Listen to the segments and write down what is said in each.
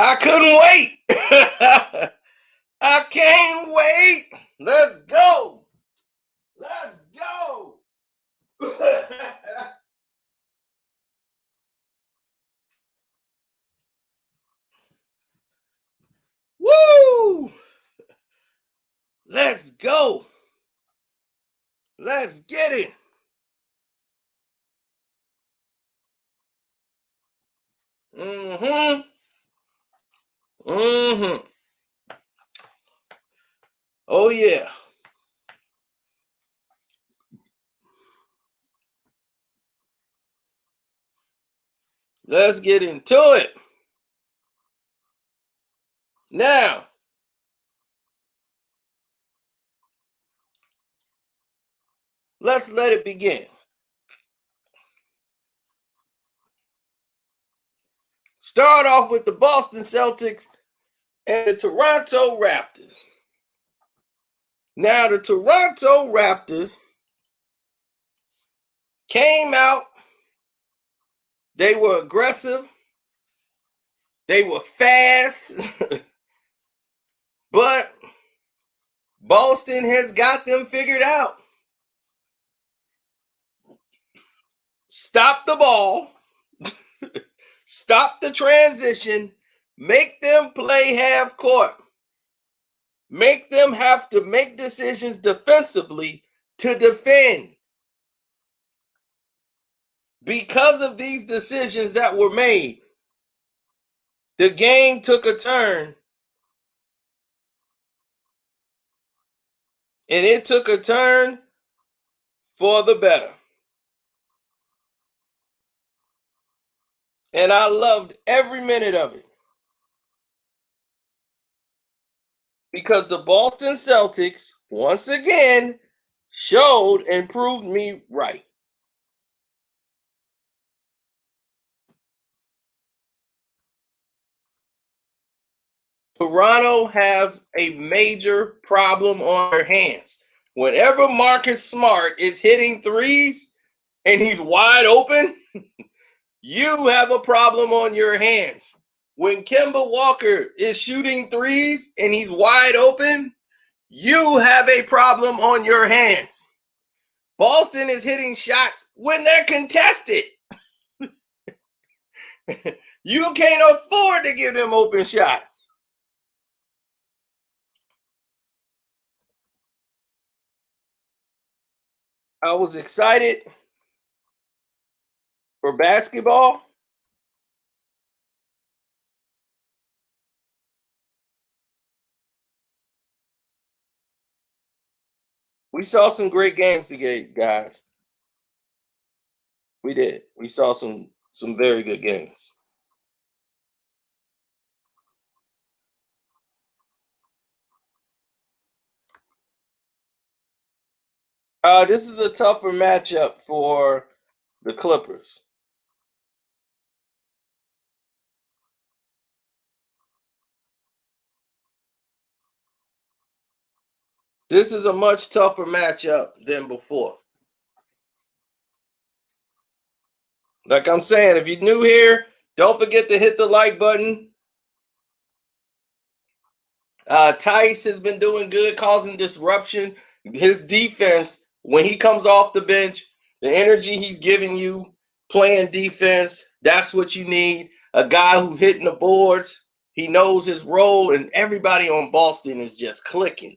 I couldn't wait. I can't wait. Let's go. Let's go. Woo! Let's go. Let's get it. Mm-hmm. Mm-hmm. Oh yeah. Let's get into it. Now, let's let it begin. Start off with the Boston Celtics and the Toronto Raptors. Now, the Toronto Raptors came out. They were aggressive. They were fast. But Boston has got them figured out. Stop the ball. Stop the transition. Make them play half court. Make them have to make decisions defensively to defend. Because of these decisions that were made, the game took a turn. And it took a turn for the better. And I loved every minute of it. Because the Boston Celtics, once again, showed and proved me right. Toronto has a major problem on their hands. Whenever Marcus Smart is hitting threes and he's wide open, you have a problem on your hands. When Kemba Walker is shooting threes and he's wide open, you have a problem on your hands. Boston is hitting shots when they're contested. You can't afford to give them open shots. I was excited for basketball. We saw some great games today, guys. We did. We saw some very good games. This is a tougher matchup for the Clippers. This is a much tougher matchup than before. Like I'm saying, if you're new here, don't forget to hit the like button. Tice has been doing good, causing disruption. His defense, when he comes off the bench, the energy he's giving you, playing defense, that's what you need. A guy who's hitting the boards, he knows his role, and everybody on Boston is just clicking.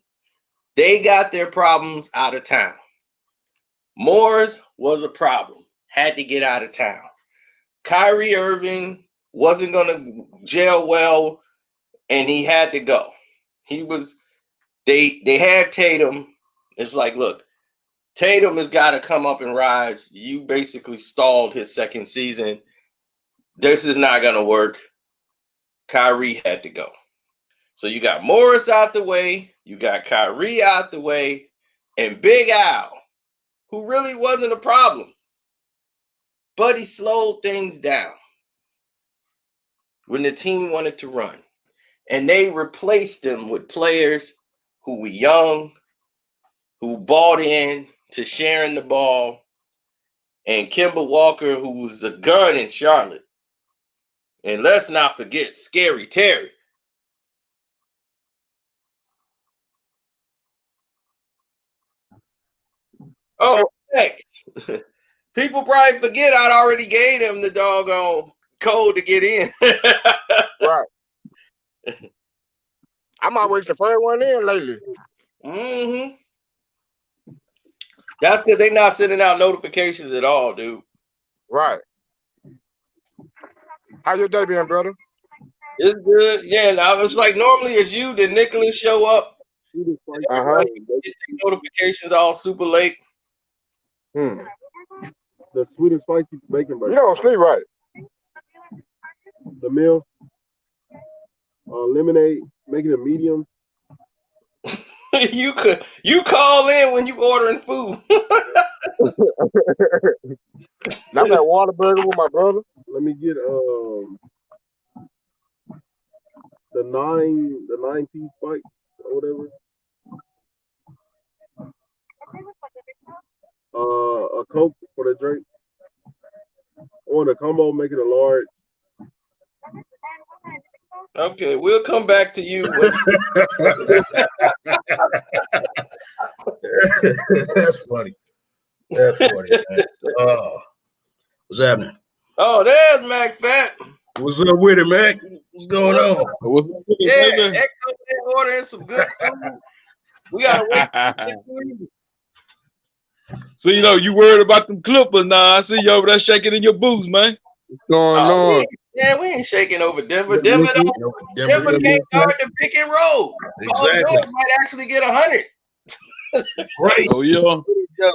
They got their problems out of town. Morris was a problem, had to get out of town. Kyrie Irving wasn't going to gel well, and he had to go. They had Tatum. It's like, look, Tatum has got to come up and rise. You basically stalled his second season. This is not going to work. Kyrie had to go. So you got Morris out the way, you got Kyrie out the way, and Big Al, who really wasn't a problem, but he slowed things down when the team wanted to run. And they replaced him with players who were young, who bought in to sharing the ball, and Kemba Walker, who was the gun in Charlotte. And let's not forget Scary Terry. Oh, thanks. People probably forget I'd already gave him the doggone code to get in. Right. I'm always the first one in lately. Mm-hmm. That's because they're not sending out notifications at all, dude. Right. How your day been, brother? It's good. Yeah, now it's like normally it's you, then Nicholas show up. Uh-huh. Get the notifications all super late. The sweet and spicy bacon burger. You don't sleep right. The meal. Lemonade, making it medium. you call in when you ordering food. I'm at Whataburger with my brother. Let me get the nine piece bite or whatever. A Coke for the drink. Or the combo, make it a large. Okay, we'll come back to you. That's funny. That's funny, man. What's happening? Oh, there's Mac Fat. What's up with it, Mac? What's going on? Yeah, X over there ordering some good food. We gotta wait. So you know you worried about them Clippers now. I see you over there shaking in your boots, man. What's going on? We ain't shaking over Denver. Denver can't guard the pick and roll. Exactly. Paul George might actually get 100. Right. Oh yeah.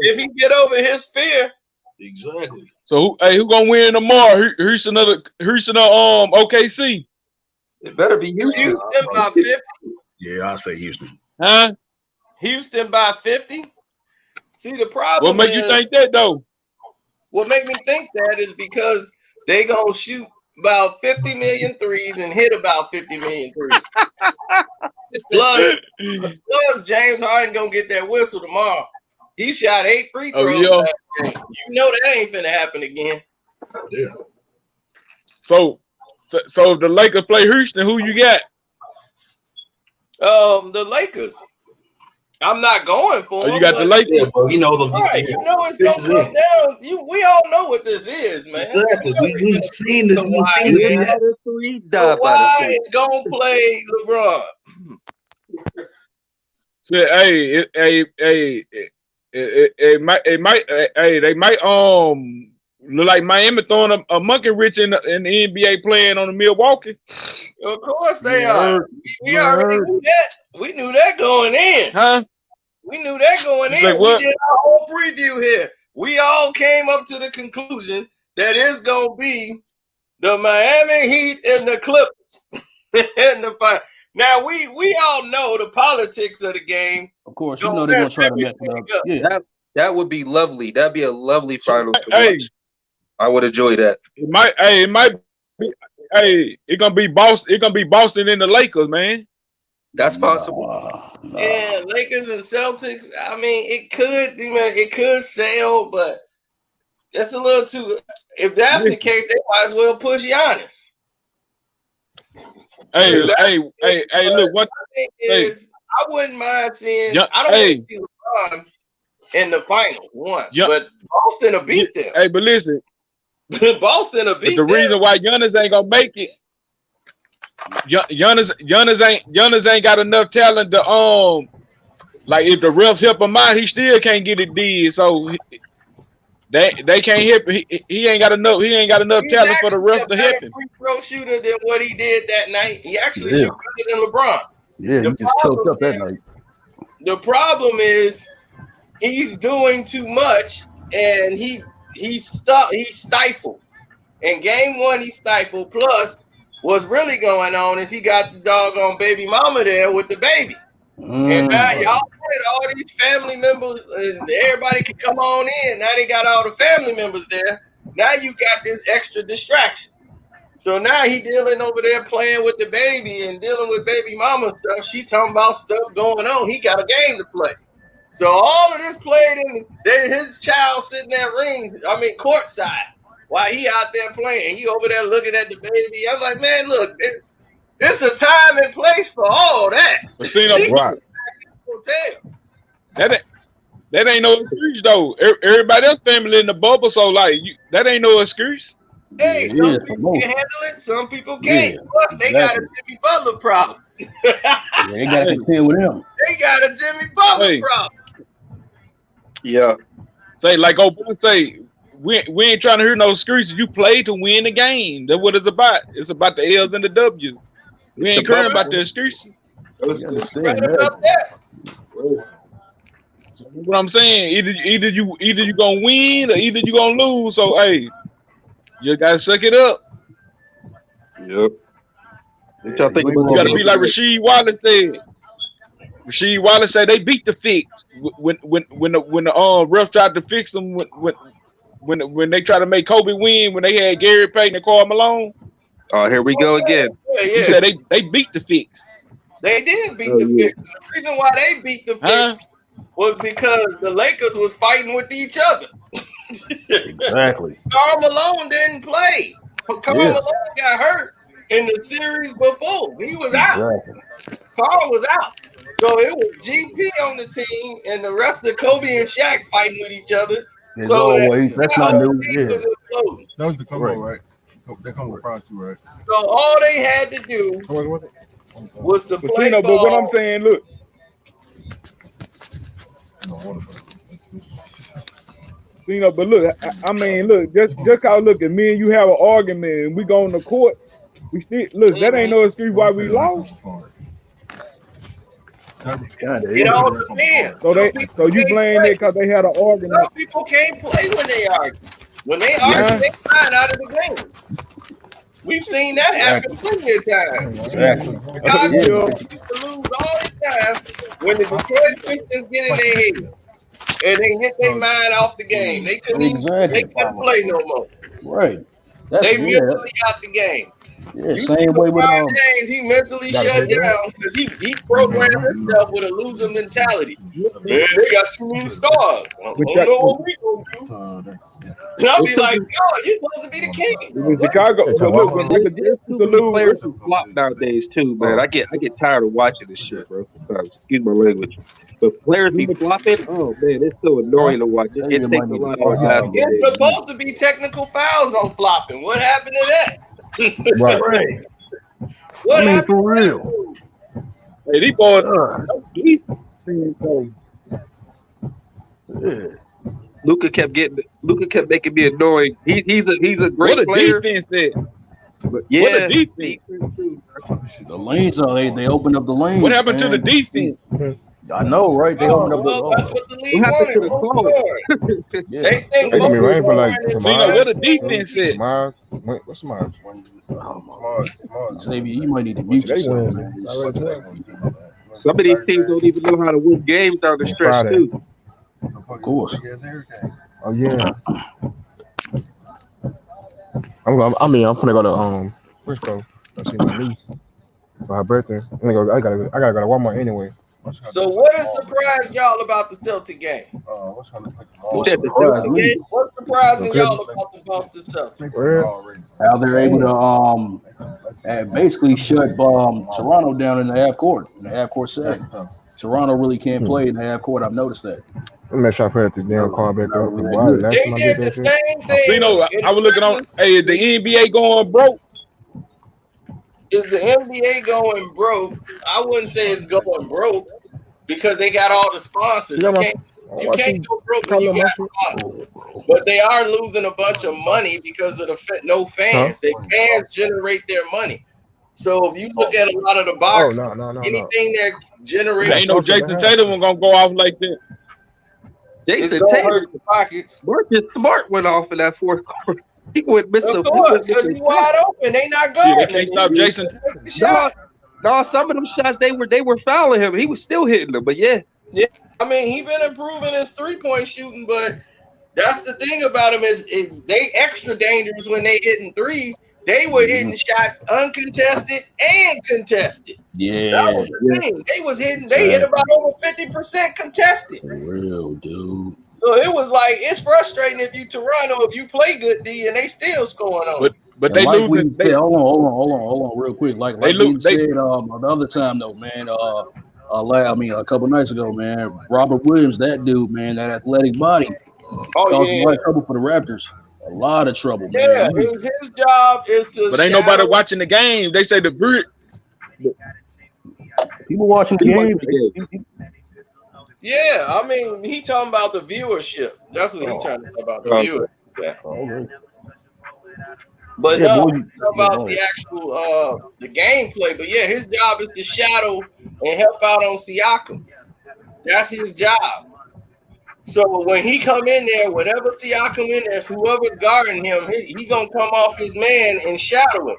If he get over his fear. Exactly. So who gonna win tomorrow? Houston or OKC? It better be Houston. Houston by 50. Yeah, I'll say Houston. Huh? Houston by 50. See, the problem What make you think that though? What make me think that is because they gonna shoot about 50 million threes and hit about 50 million threes. plus James Harden gonna get that whistle tomorrow. He shot 8 free throws. Oh, yeah. You know that ain't finna happen again. Yeah. So if the Lakers play Houston, who you got? The Lakers. I'm not going for them. You got the Lakers. Yeah, but you know Right, you know it's gonna come down. We all know what this is, man. Exactly. We've seen the why it's gonna play LeBron. So, they might look like Miami throwing a monkey wrench in the NBA playing on the Milwaukee. Of course they are. We already knew that. We knew that going in. Huh? We knew that going in. Like what? We did our whole preview here. We all came up to the conclusion that it's gonna be the Miami Heat and the Clippers in the final. Now we all know the politics of the game. Of course, you know they're gonna try to mess it up. Yeah, that would be lovely. That'd be a lovely finals to Hey, watch. I would enjoy that. it might be. Hey, it's gonna be Boston. It's gonna be Boston and the Lakers, man. That's possible. No. Yeah, Lakers and Celtics. I mean, it could sail, but that's a little too. If that's the case, they might as well push Giannis. Hey, look, what I think is I wouldn't mind seeing. I don't want to see LeBron in the final one, but Boston will beat them. Hey, but listen, Boston will beat the them. reason why Giannis ain't gonna make it, Giannis ain't got enough talent to like if the refs help him out, he still can't get it did. So they can't help. He ain't got enough. He ain't got enough talent for the refs to help him. Free throw shooter than what he did that night. He actually shoot better than LeBron. Yeah, he just choked up that night. The problem is he's doing too much, and he's stifled. In game one, he stifled. Plus, what's really going on is he got the doggone baby mama there with the baby. And now y'all all these family members, and everybody can come on in. Now they got all the family members there. Now you got this extra distraction. So now he dealing over there playing with the baby and dealing with baby mama stuff. She talking about stuff going on. He got a game to play. So all of this played in his child sitting at courtside while he out there playing. He over there looking at the baby. I'm like, man, look, it's a time and place for all that. But see, no, Right. that ain't no excuse though. Everybody else family in the bubble, so like that ain't no excuse. Hey, Yeah, some it is, people can handle it, some people can't. Yeah, Plus, they got a Jimmy Butler problem. Yeah, they got to contend with him. They got a Jimmy Butler Hey. problem. Yeah. Say like old boy say, we ain't trying to hear no excuses. You play to win the game. That's what it's about. It's about the L's and the W's. We ain't caring about the excuses. You understand Right that? about that. So what I'm saying, either you gonna win or either you gonna lose. So hey, you gotta suck it up. Yep. What y'all think You about You gotta that? be like Rasheed Wallace said. Rasheed Wallace said they beat the fix when the refs tried to fix them when they tried to make Kobe win when they had Gary Payton and Karl Malone. Oh, here we go again. Yeah, He yeah. said they beat the fix. They did beat Oh, the yeah. fix. The reason why they beat the Huh? fix was because the Lakers was fighting with each other. Exactly. Karl Malone didn't play. Karl Yeah. Malone got hurt in the series before. He was out. Exactly. Karl was out. So it was GP on the team and the rest of Kobe and Shaq fighting with each other. As So always, that's that not whole new. team Yeah. was imploding. That was the combo, Right. right? They come with fries too, right? So all they had to do How much was it? was to But play you know, but what I'm ball. saying, look, No, water. you know, but look, I mean, look, just cause look, if me and you have an argument and we go on the court, we still look. That ain't no excuse why we lost. It all depends. So Some people so you can't blame play. it because they had an argument. Some people can't play when they argue. When they argue, Yeah. they fine out of the game. We've seen that happen plenty of times. Exactly. Chicago Yeah. used to lose all the time when the Detroit Pistons get in their head and they hit their mind off the game. They couldn't even, they couldn't play no more. Right. That's They mentally out the game. Yeah, You see same way with LeBron James, he mentally shut down because he programmed himself with a loser mentality. Man, they got too many stars. I don't know what we gonna do. And I'll be like, yo, you're supposed to be the king. In Chicago, but look, when Michael Jackson Too to many lose, players who flop nowadays too, man. I get tired of watching this shit, bro. Sometimes, excuse my language, but players be flopping. Oh man, it's so annoying to watch. It takes a lot of basketball. It's supposed to be technical fouls on flopping. What happened to that? Right. What happened for to that? real. hey, these boys, Yeah. Luka kept making me annoying. He's a great what a player. defense is. But yeah, What a defense. The lanes are they opened up the lanes. What happened to the man. defense? I know, right? They opened up Well, that's the what the league What happened to wanted. the Most song? scoring. yeah. They think They gonna be most rain for like scoring is So, you know, tomorrow. what a defense is. Tomorrow. What's tomorrow? Xavier, you might need to mute yourself, man. Some of these teams don't even know how to win games down the stretch Friday. too. Of course. Oh yeah. I'm finna go to Frisco. I see my niece for her birthday. I gotta go to Walmart anyway. So what has surprised y'all about the Celtic game? You said the surprised Celtics me. game? What's surprising y'all about the Boston Celtics? How they're able to basically shut Toronto down in the half court setting. Toronto really can't play in the half court. I've noticed that. I'm not sure if I had this damn call back up. They did the same thing. So, you know, I was looking on. Hey, is the NBA going broke? Is the NBA going broke? I wouldn't say it's going broke because they got all the sponsors. You can't go broke when you got sponsors. But they are losing a bunch of money because of the no fans. Their fans generate their money. So if you look at a lot of the box, anything that generates, Ain't no Jason Tatum gonna go off like that. Jason gonna Tatum, hurt the pockets. Marcus Smart went off in that fourth quarter. He went missing. Of course, because he's wide open. They not going. Yeah, they can't stop Jason. No, some of them shots they were fouling him. He was still hitting them, but yeah. I mean, he been improving his 3-point shooting, but that's the thing about him is they extra dangerous when they hitting threes. They were hitting shots uncontested and contested. Yeah. That was the thing. They was hitting. They hit about over 50% contested. For real, dude. So it was like it's frustrating if you Toronto if you play good D and they still scoring on. But And they like we losing. said, hold on, real quick. Like They we lose. said the other time though, man. A couple nights ago, man. Robert Williams, that dude, man, that athletic body, Oh caused a yeah, lot of trouble for the Raptors. A lot of trouble, yeah. man. His job is to But ain't nobody shadow. watching the game. They say the Brit. People watching the He watched game. the game. Yeah, I mean he talking about the viewership. That's what he trying to talk about the viewership. Yeah. Okay. But Yeah, no, boy, talk about the actual the gameplay. But yeah, his job is to shadow and help out on Siakam. That's his job. So when he come in there, whenever Siakam in there, whoever's guarding him, he gonna come off his man and shadow him.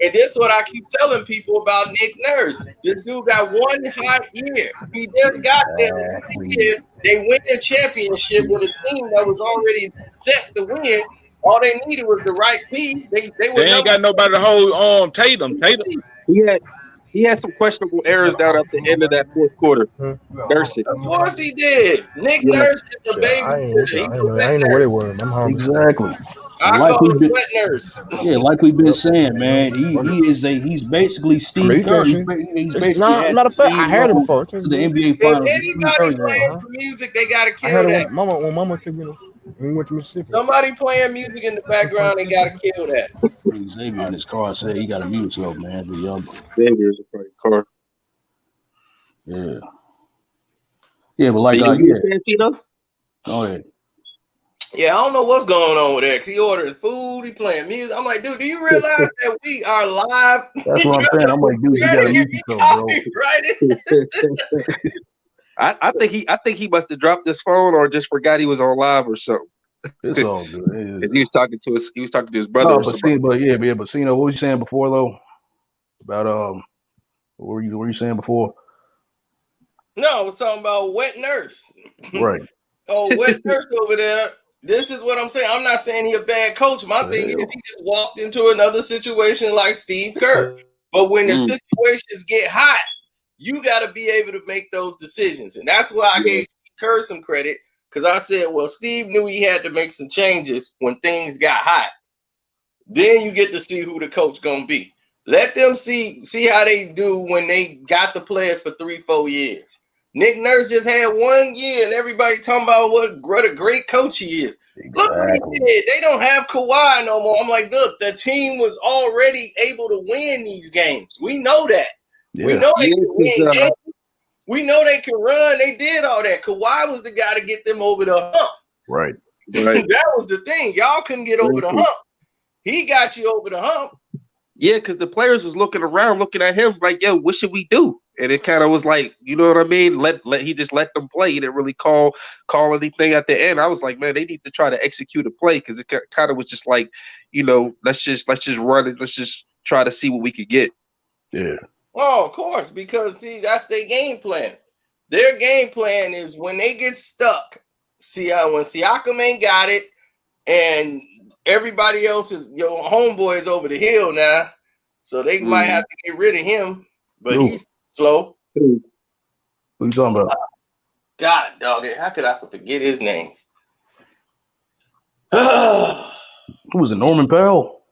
And this is what I keep telling people about Nick Nurse. This dude got one hot year. He just got there. Year. They win the championship with a team that was already set to win. All they needed was the right piece. They were They ain't got nobody to hold Tatum. He had some questionable errors down at the end of that fourth quarter. Nurse it. Of course he did. Nick Yeah. Nurse is a baby. I ain't know what it was. I'm hungry. Exactly. I Like call we've him been, wet nurse. yeah, like we've been saying, man. He's basically Steve Kerr. He's basically not a fact. I heard it before. to the NBA If Finals. anybody plays some music, they gotta I heard kill it that. when Mama took me. We went to Mississippi. Somebody playing music in the background, they gotta kill that. Xavier in his car said he got to mute himself, man. The young. Xavier's a great car. Yeah. Yeah, but like, Oh yeah. Yeah, I don't know what's going on with X. He ordering food, he playing music. I'm like, dude, do you realize that we are live? That's what I'm saying. I'm like, dude, you gotta mute yourself, bro. Right? I think he must have dropped his phone or just forgot he was on live or something. It's all good. He was talking to his brother. But seeing, what was you saying before though? About what were you saying before? No, I was talking about wet nurse. Right. Oh, wet nurse over there. This is what I'm saying. I'm not saying he's a bad coach. My thing is he just walked into another situation like Steve Kerr. But when the situations get hot, you got to be able to make those decisions. And that's why I gave Steve Kerr some credit, because I said, well, Steve knew he had to make some changes when things got hot. Then you get to see who the coach going to be. Let them see how they do when they got the players for 3-4 years. Nick Nurse just had 1 year, and everybody talking about what a great coach he is. Exactly. Look what he did. They don't have Kawhi no more. I'm like, look, the team was already able to win these games. We know that. Yeah. We know they can win games. We know they can run. They did all that. Kawhi was the guy to get them over the hump. Right. That was the thing. Y'all couldn't get over the hump. He got you over the hump. Yeah, because the players was looking around, looking at him like, yo, what should we do? And it kind of was like, you know what I mean? He just let them play. He didn't really call anything at the end. I was like, man, they need to try to execute a play, because it kind of was just like, you know, let's just run it. Let's just try to see what we could get. Yeah. Oh, of course, because see, that's their game plan. Their game plan is when they get stuck. See how when Siakam ain't got it, and everybody else is your homeboy is over the hill now, so they might have to get rid of him. But he's slow. What are you talking about? God, dog it. How could I forget his name? Who was it? Norman Powell?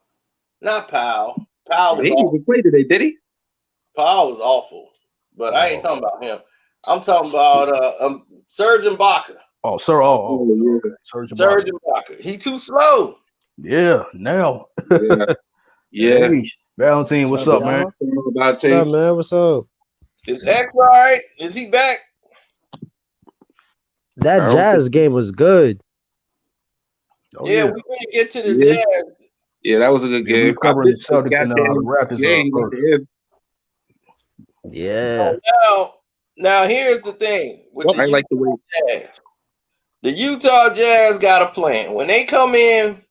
Not Powell. Powell was he didn't even play today, did he? Powell was awful, but I ain't talking about him. I'm talking about Serge Ibaka. Oh, sir. Oh, Serge Ibaka. He too slow. Yeah, now. Yeah. Hey, Valentine, what's up, man? What's up, man? What's up? Is X all right? Is he back? That Jazz game was good. Oh, yeah, we're going to get to the Jazz. Yeah, that was a good game. Covering the Celtics and the Raptors. Yeah. Now here's the thing. I like the way Jazz. The Utah Jazz got a plan. When they come in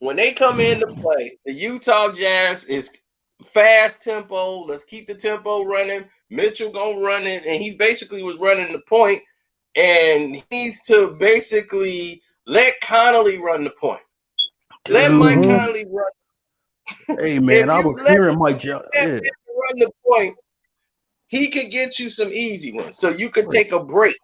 to play, the Utah Jazz is fast tempo. Let's keep the tempo running. Mitchell gonna run it, and he basically was running the point, and he needs to basically let Connolly run the point. Let Mike Conley run. Hey man, I was hearing Mike Johnson run the point. He could get you some easy ones, so you could take a break.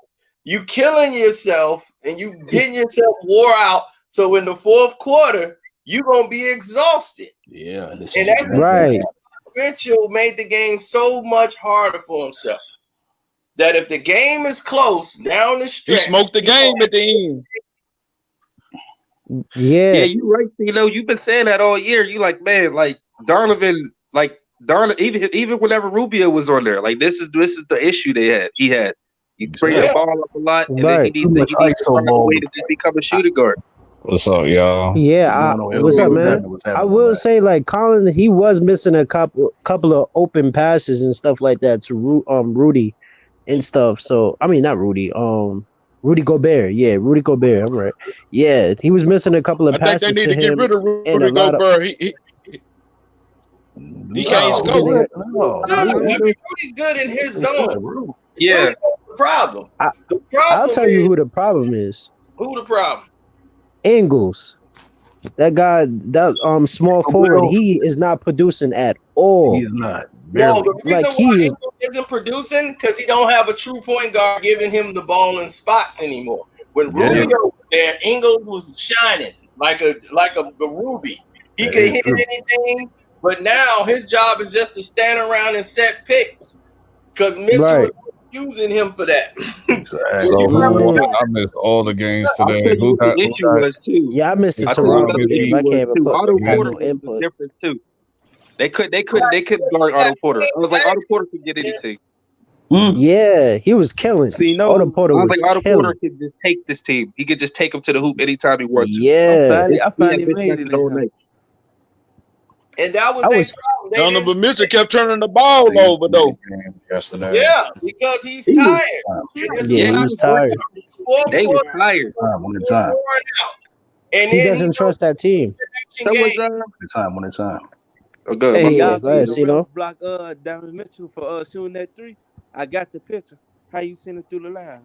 you killing yourself and you getting yourself wore out. So in the fourth quarter, you're gonna be exhausted. Yeah, and that's right. Mitchell made the game so much harder for himself that if the game is close down the stretch, he smoked the game at the end. Yeah, you're right. You've been saying that all year. You like, man, like Donovan, even whenever Rubio was on there, like this is the issue he had. He bring the ball up a lot, and then he needs to find a way to just become a shooting guard. What's up, y'all? yeah. What's up, man? I will say, like Colin, he was missing a couple of open passes and stuff like that to Rudy and stuff. So I mean, not Rudy. Rudy Gobert. Yeah, Rudy Gobert. I'm right. Yeah, he was missing a couple of passes to him. I think they need to get rid of Rudy Gobert. He can't score. Rudy's good in his zone. Yeah. The problem. I'll tell you who the problem is. Who the problem? Ingles. That guy, that small forward, he is not producing at all. He's not. No, the reason why Ingles isn't producing because he don't have a true point guard giving him the ball in spots anymore. When Rubio was there, Ingles was shining like a ruby. He could hit anything, but now his job is just to stand around and set picks because Mitchell was using him for that. I missed all the games today. Yeah, I missed the Toronto game. I can't even put Otto Porter was different too. They couldn't guard Otto Porter. I was like, Otto Porter could get anything. Yeah, he was killing. Otto Porter was Otto killing. Porter could just take this team. He could just take them to the hoop anytime he wants. Yeah, I finally made it. And that was their problem. Donovan Mitchell kept turning the ball over though. Yesterday. Yeah, because he's tired. He was tired. They were tired. And he doesn't trust that team. One at a time. Okay. Hey, go ahead, Cino. Block Donovan Mitchell for shooting that three. I got the picture. How you send it through the line?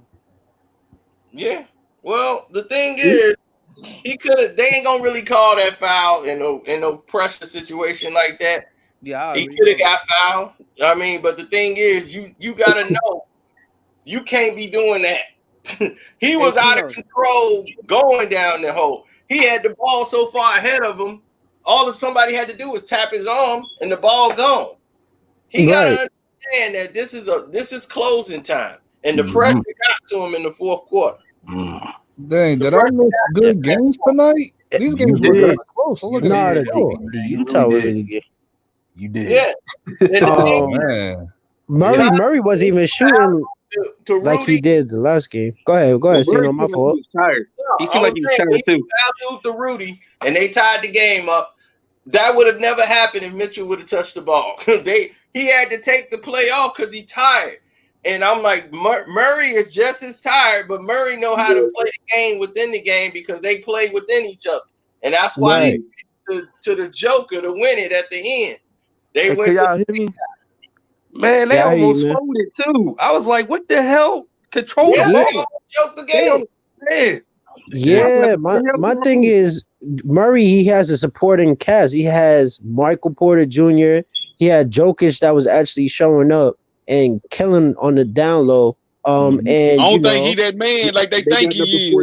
Yeah. Well, the thing is, he could have. They ain't gonna really call that foul in no pressure situation like that. Yeah, he could have got fouled. I mean, but the thing is, you gotta know, you can't be doing that. He was out of control going down the hole. He had the ball so far ahead of him. All that somebody had to do was tap his arm, and the ball gone. He gotta understand that this is closing time, and the pressure got to him in the fourth quarter. Dang, did I miss good games tonight? These games were really close. Look at the Utah was really good. You did. Yeah. Man. Murray wasn't even shooting like he did the last game. Go ahead. See, no, my fault. He was tired. He seemed like he was tired too. Fouled to Rudy, and they tied the game up. That would have never happened if Mitchell would have touched the ball. He had to take the play off because he tired. And I'm like, Murray is just as tired, but Murray know how to play the game within the game because they play within each other. And that's why they went to the Joker to win it at the end. They went y'all hear me? Man, they almost folded too. I was like, what the hell? Control the ball. Choke the game. Man. Yeah, my thing is Murray, he has a supporting cast. He has Michael Porter Jr. He had Jokic that was actually showing up and killing on the down low. And I don't think he that man like they think he is.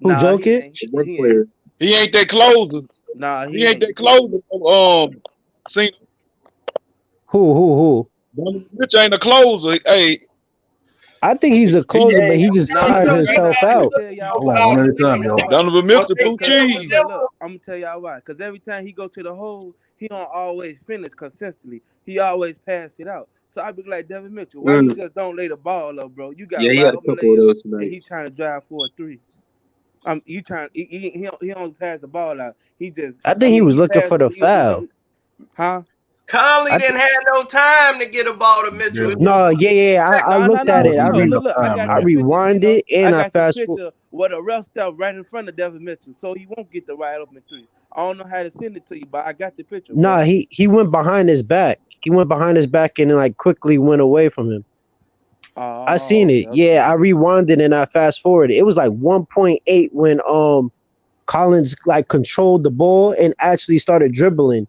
Who, Jokic? He ain't that closer. Nah, he ain't that closer. See, who? Mitch ain't a closer. Hey, I think he's a closer, but he just tired himself out. Donovan Mitchell, blue cheese. Look, I'm gonna tell y'all why. Because every time he go to the hole, he don't always finish consistently. He always pass it out. So I be like, Devin Mitchell, why you just don't lay the ball up, bro? You got he had a couple of those tonight. And he trying to drive for a three. He don't pass the ball out. He just. I think he was looking for the foul. Huh? Conley didn't have no time to get a ball to Mitchell. No, yeah. I looked at it. I rewind it and I fast forward. What a ref step right in front of Devin Mitchell, so he won't get the wide open three. I don't know how to send it to you, but I got the picture. Nah, he went behind his back. He went behind his back and like quickly went away from him. I seen it. Okay. Yeah, I rewound it and I fast forwarded. It was like 1.8 when Collins like controlled the ball and actually started dribbling.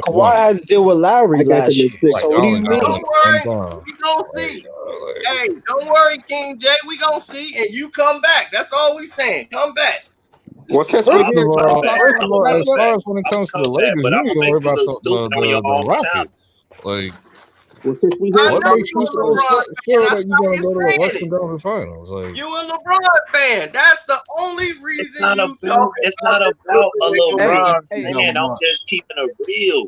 have Kawhi won. had to deal with Lowry I got last them year. at 6. Like So what do y'all you ain't got mean? one Don't at the same worry, time. we gonna see. Hey, don't worry, King Jay. We gonna see, and you come back. That's all we saying. Come back. Well, since No, we're I First of here, would come all, back. first I of would all, as come far back. as when it I would comes to the come back, Lakers, but you I'm need gonna to worry make you about look stupid on your the own time. Rockets. Like, since we I here, what know Charlie, makes you you a so LeBron fan. sure That's that you're why gonna you're go to the saying Western it. Conference Finals? Like, You a LeBron fan. That's the only It's reason not you about. talking It's about not the about a dude. Hey, LeBron hey, Ain't no fan. I'm LeBron. just keeping it real.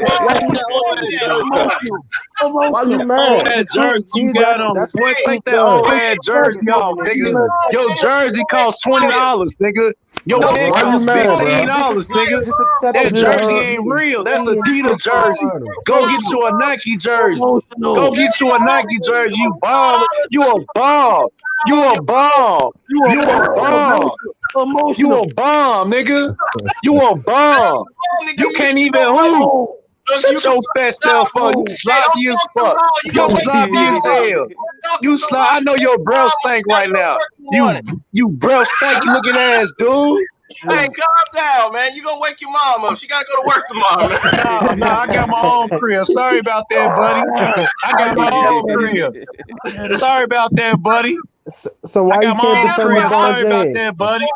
Why you Old mad? ass jersey you got on. Boy, take that old ass jersey off, nigga. Your jersey costs $20, nigga. Your head Why you costs mad, bro? $15, nigga. Just accept That it, jersey bro. ain't real. That's Adidas jersey. Go get you a Nike jersey. Go get you a Nike jersey. You bomb. You a bomb. You a bomb. You a bomb. You a bomb, nigga. You a bomb. You can't even hoop. Shut your fat self up. You sloppy as fuck. You sloppy as hell. You I know your breath stink right now. You breath stanky looking ass dude. Hey, calm down, man. You gonna wake your mom up. She gotta go to work tomorrow, man. No, I got my own crib. Sorry about that, buddy. I got my own crib. Sorry about that, buddy. So why I you got my can't own defend crib. LeBron Sorry about James? that, buddy. You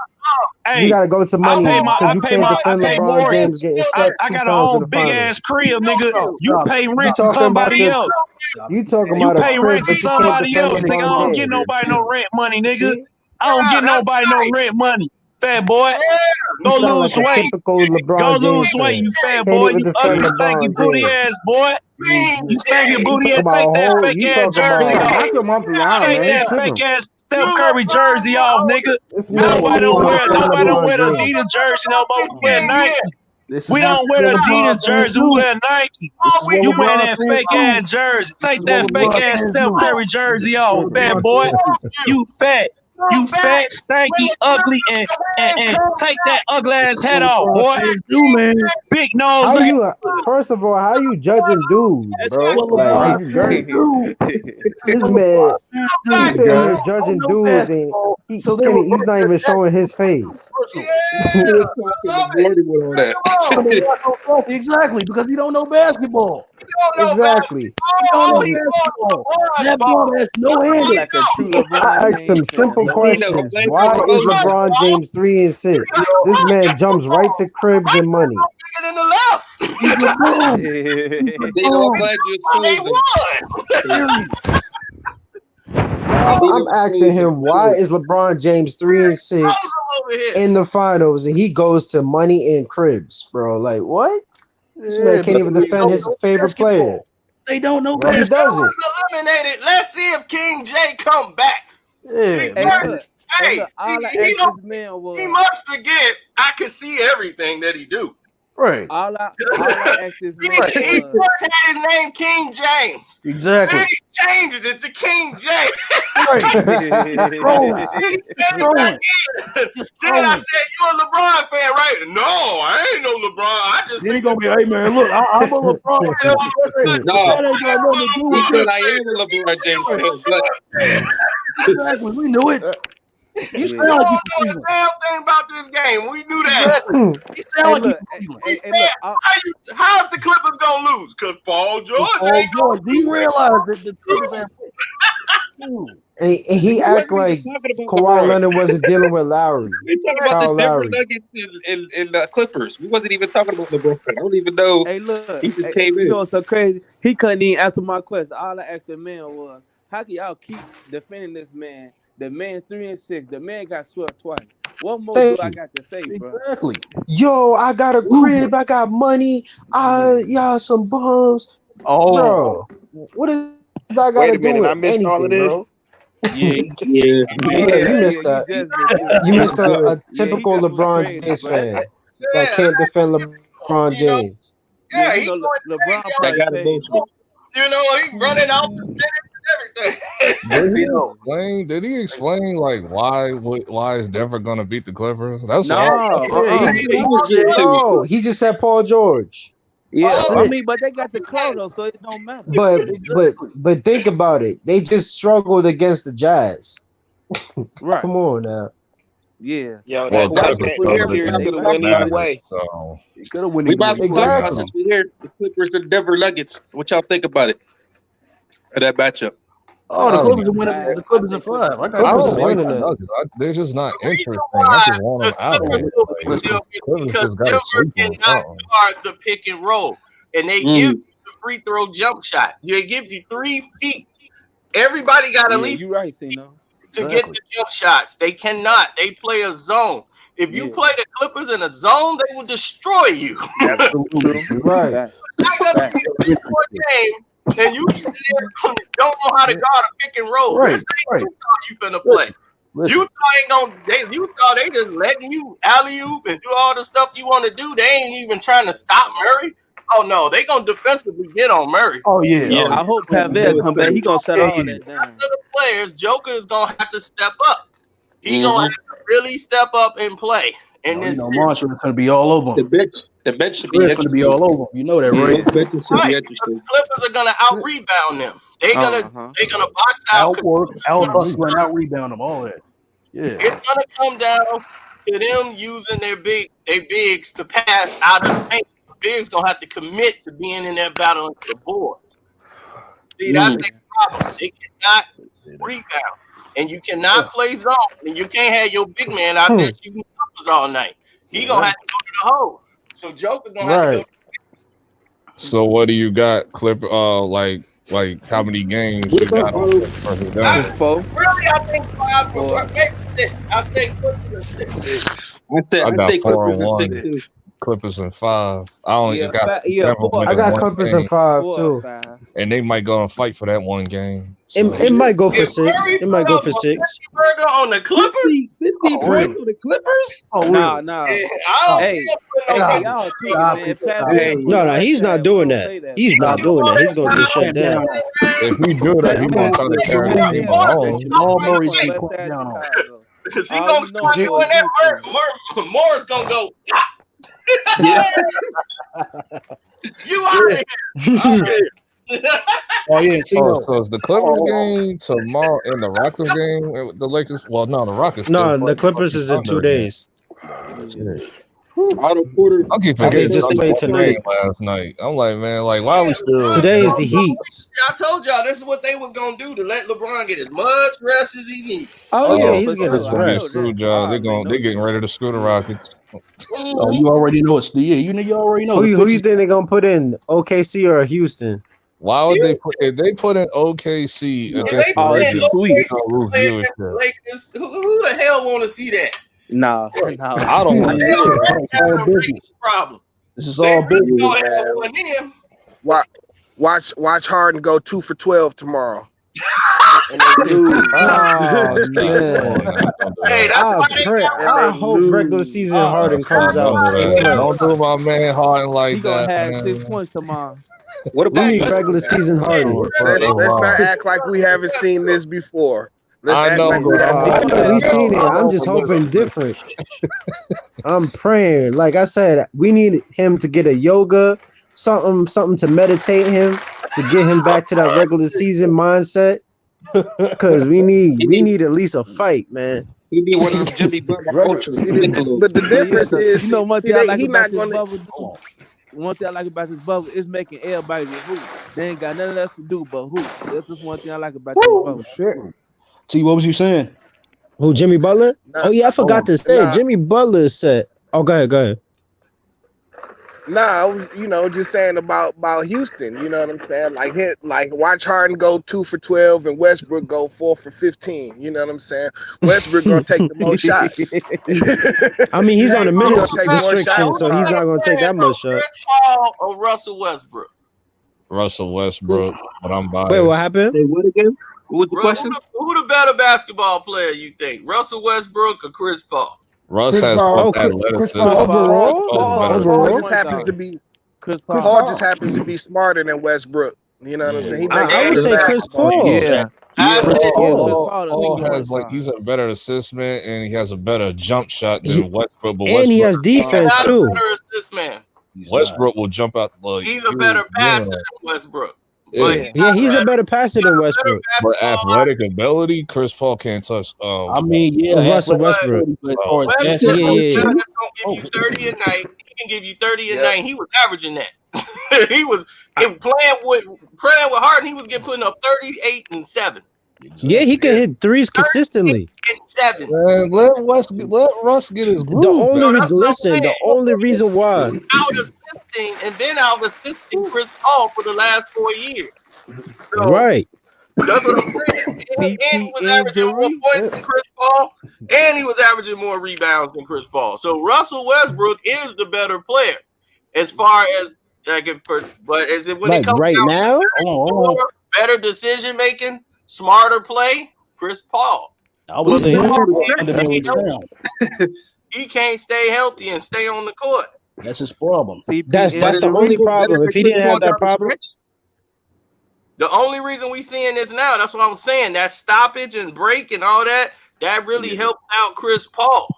Hey, gotta go to I money pay because you can't I defend pay LeBron mortgage. James getting swept I 2 got a times in whole the big finals. ass crib, nigga. You pay You rent to talking about somebody the else. you talking You about a pay crib, rent to but you can't somebody defend else, nigga. I LeBron don't get James. nobody no rent money, nigga. See, I don't get That's nobody no right. rent money. Fat boy, you go sound lose like a weight. typical Go LeBron lose James weight, fan. you fat Can't boy. even You defend ugly, stanky LeBron booty James. ass boy. You stanky You booty talking ass. about Take a that whole? fake You ass talking jersey about? off. Knock your monthly out, Take man. that Trip fake him. ass Steph Curry jersey off, nigga. This man can't even defend Nobody don't LeBron wear the James. Adidas jersey no more. We wear Nike. This We is what don't wear the LeBron Adidas fans jersey. We do. wear Nike. This is what You wear LeBron that fans fake do. ass jersey. This Take is that what fake LeBron ass fans Steph do. Curry jersey This is off, what fat LeBron boy. fans do. You fat. You fat, stanky, ugly, and take that ugly ass This is hat what off, LeBron boy. fans do, man. Big nose. How Look at you? First of all, how you judging dudes, This is bro? what Like LeBron You fans dirty. do. This is this what man, LeBron fans he's do. You sitting They here dirty. don't judging know dudes, and basketball, he so they can't. revert He's not their even back showing his face. personal. We're talking to Morty with all that. Come to watch on Trophy, exactly, because he don't know basketball. Exactly. He don't know All he knows basketball. is That LeBron ball. brother has no That's all He he handle. like a true knows. I LeBron asked him James fan. simple No He handle. know questions. plenty Why is of LeBron James 3-6? This man jumps right to cribs and money. Bigger than the left. He's LeBron. He's See, I'm LeBron. glad you They exposed him. won. Period. I need I'm to asking expose him. him why is LeBron James 3-6 Over here. in the finals and he goes to money and cribs, bro? Like what? This man Yeah, can't even because they defend don't his know favorite player. basketball. They don't know No, he If that basketball. doesn't. was eliminated, let's see if King J come back. Yeah, See, Hey, man. first, look. Hey, hey, look. All I he asked don't. this man He was. must forget. I can see everything that he do. Right. All I asked this He, man he was. first had his name King James. Exactly. Then he changes it to King James. Right. Just trolling. He Just came trolling. back in. Just Then I trolling. said, "You a LeBron fan, right?" No, I ain't no LeBron. I just Then he think gonna be, hey man, look, I'm a LeBron fan. But No, that ain't got nothing to do he with said it. I am a LeBron James fan, but Exactly. We knew it. You you sound don't like know you a from Cleveland. damn thing about this game. We knew that. Exactly. You sound Hey, like you look. from Cleveland. Hey, look. How's the Clippers gonna lose? Cause Paul George Paul ain't George, do you realize that the Clippers have Dude, And he we act wasn't like even talking about Kawhi LeBron. Leonard wasn't dealing with Lowry, We talking about Kyle the Denver Lowry. Nuggets in the Clippers. We wasn't even talking about LeBron. I don't even know. Hey, look. He just Hey, came you know in. what's so crazy? He couldn't even answer my question. All I asked the man was, how can y'all keep defending this man? The man's 3-6. The man got swept twice. What more do Thank I you. got to say, bro? exactly. Yo, I got a crib, I got money, y'all some bums. Oh, Bro, what does that got Wait to a do minute, I with missed all of anything, bro? this. Yeah, Yeah, Yeah, you missed you that. just missed it. You missed a Yeah, he typical just went LeBron crazy, James bro. fan that can't defend LeBron You know, James. Yeah, he you know, going LeBron crazy. I probably got paid. emotional. You know, he running out the minutes and everything. Did he explain like why is Denver gonna beat the Clippers? That's No, all. yeah, He was getting to it. No, he just said Paul George. Yeah, That's I it. mean, but they got the claw though, so it don't matter. But think about it. They just struggled against the Jazz. Right? Come on now. Yeah. Yo, Well, that Clippers Clippers struggled series against could have the went either Mavericks, way. so he could have won We either about way. to talk about Exactly. since we here the Clippers and Denver Nuggets. What y'all think about it? Of that matchup? Oh, the I Clippers are don't winning. I The Clippers say are 5. I got I Clippers don't is no. like winning the that. Nuggets. They're just not The reason interesting. I why just want the them out of Clippers it. will Like, be still is Clippers because just got to Denver sweep them or cannot something. guard the pick and roll, and they give you the free throw jump shot. They give you 3 feet. Everybody got at Yeah, least you right, Cino. to get Exactly. the jump shots. They cannot. They play a zone. If you Yeah, play the Clippers in a zone, they will destroy you. Absolutely. true. Right. Fact. Not gonna Fact. be a 4 game, and you don't know how to guard a pick and roll. Right. This ain't Right. Utah you finna play. Listen. Utah ain't gonna. Utah they just letting you alley oop and do all the stuff you want to do. They ain't even trying to stop Murray. Oh no, they gonna defensively get on Murray. Oh yeah. Yeah, Oh, I hope yeah. Pavel come back. He gonna shut Yeah, all yeah. that down. After the players, Joker is gonna have to step up. He Mm-hmm. gonna have to really step up and play in You this know, series. Marshall is gonna be all over him. The bench should be Fred's gonna be interesting. all over him. You know that, right? Both benches should be Right. interesting. Clippers are gonna out rebound them. They're gonna box out. Outwork, out hustle, and out rebound them. All that. Yeah. It's gonna come down to them using their bigs to pass out of the paint. The bigs gonna have to commit to being in that battle into the boards. See, that's the problem. They cannot rebound. and you cannot play zone, and you can't have your big man out there shooting numbers all night. He gonna have to go to the hole. So Joker gonna have to go. So what do you got, Clip? Like how many games you got on versus Denver? Really, I think 5 for maybe 6. I say Clippers and 6. I got 4-1. Clippers and 5. I only got Denver I got Clippers and 5 too. And they might go and fight for that one game. So. It might go for 6. It might go for 6. Burger on the Clippers? 50 points on the Clippers? Oh, nah. No, he's not doing that. He's not doing that. He's gonna get shut down. If he do that, he's gonna try to carry the team along. Because he gonna start doing that. Morris gonna go. You out of here. Oh yeah, so is the Clippers game tomorrow and the Rockets game? The Lakers? Well, no, the Rockets. No, the Clippers is in 2 days. Otto Porter. I'll keep forgetting. Just played tonight. Last night, I'm like, man, like, why are we still? Today is the Heat. I told y'all this is what they was gonna do to let LeBron get as much rest as he needs. Oh yeah, he's getting his rest. They're getting ready to screw the Rockets. Oh, you already know it's the year. You already know. Who you think they're gonna put in? OKC or Houston? Why would they put if they put in OKC against the Lakers? Who the hell want to see that? Nah. I don't want to. Problem. This is all business. Watch Harden go 2 for 12 tomorrow. I hope regular season Harden comes out. Don't do my man Harden like that. He gonna have 6 points tomorrow. What about regular season Harden? Let's not act like we haven't seen this before. I know. We seen it. I'm just hoping different. I'm praying. Like I said, we need him to get a yoga, something to meditate him, to get him back to that regular season mindset. Because we need at least a fight, man. He need one of those Jimmy Butler ultras. But the difference is, you know one thing I like he's about not this going to. bubble. One thing I like about this bubble is making everybody hoop. They ain't got nothing else to do but hoop. That's just one thing I like about this bubble. Shit. T, what was you saying? Who, Jimmy Butler? Oh yeah, I forgot to say Jimmy Butler said. Oh, go ahead. Nah, just saying about Houston. You know what I'm saying? Like watch Harden go 2 for 12 and Westbrook go 4 for 15. You know what I'm saying? Westbrook gonna take the most shots. I mean, he's on a minute restriction, so he's not gonna take that much shots. Chris Paul or Russell Westbrook? Russell Westbrook, but I'm biased. Wait, what happened? Say what again? What was the question? Who the better basketball player you think? Russell Westbrook or Chris Paul? Russ has athleticism. Overall, just happens to be Paul just happens to be smarter than Westbrook. You know what I'm saying? I would say Chris Paul. Yeah. Paul has he's a better assessment and he has a better jump shot than Westbrook. But and he has defense too. Westbrook will jump out. He's a better passer than Westbrook. Yeah, he's a better passer than Westbrook. But athletic ability, Chris Paul can't touch. I mean, Russell Westbrook. Westbrook gonna give you 30 a night. He can give you 30 a night. He was averaging that. He was playing with Harden. He was putting up 38 and 7. Yeah, he can hit threes consistently. And 7. Man, let Russ get his groove. The only reason why out assisting Chris Paul for the last 4 years. So, right. That's what I'm saying. And he was averaging more points than Chris Paul, and he was averaging more rebounds than Chris Paul. So Russell Westbrook is the better player as far as when it comes right now, better decision making, smarter play, Chris Paul. He can't stay healthy and stay on the court. That's his problem. That's the only problem. If he didn't have that problem. The only reason we seeing this now, that's what I'm saying. That stoppage and break and all that really helped out Chris Paul.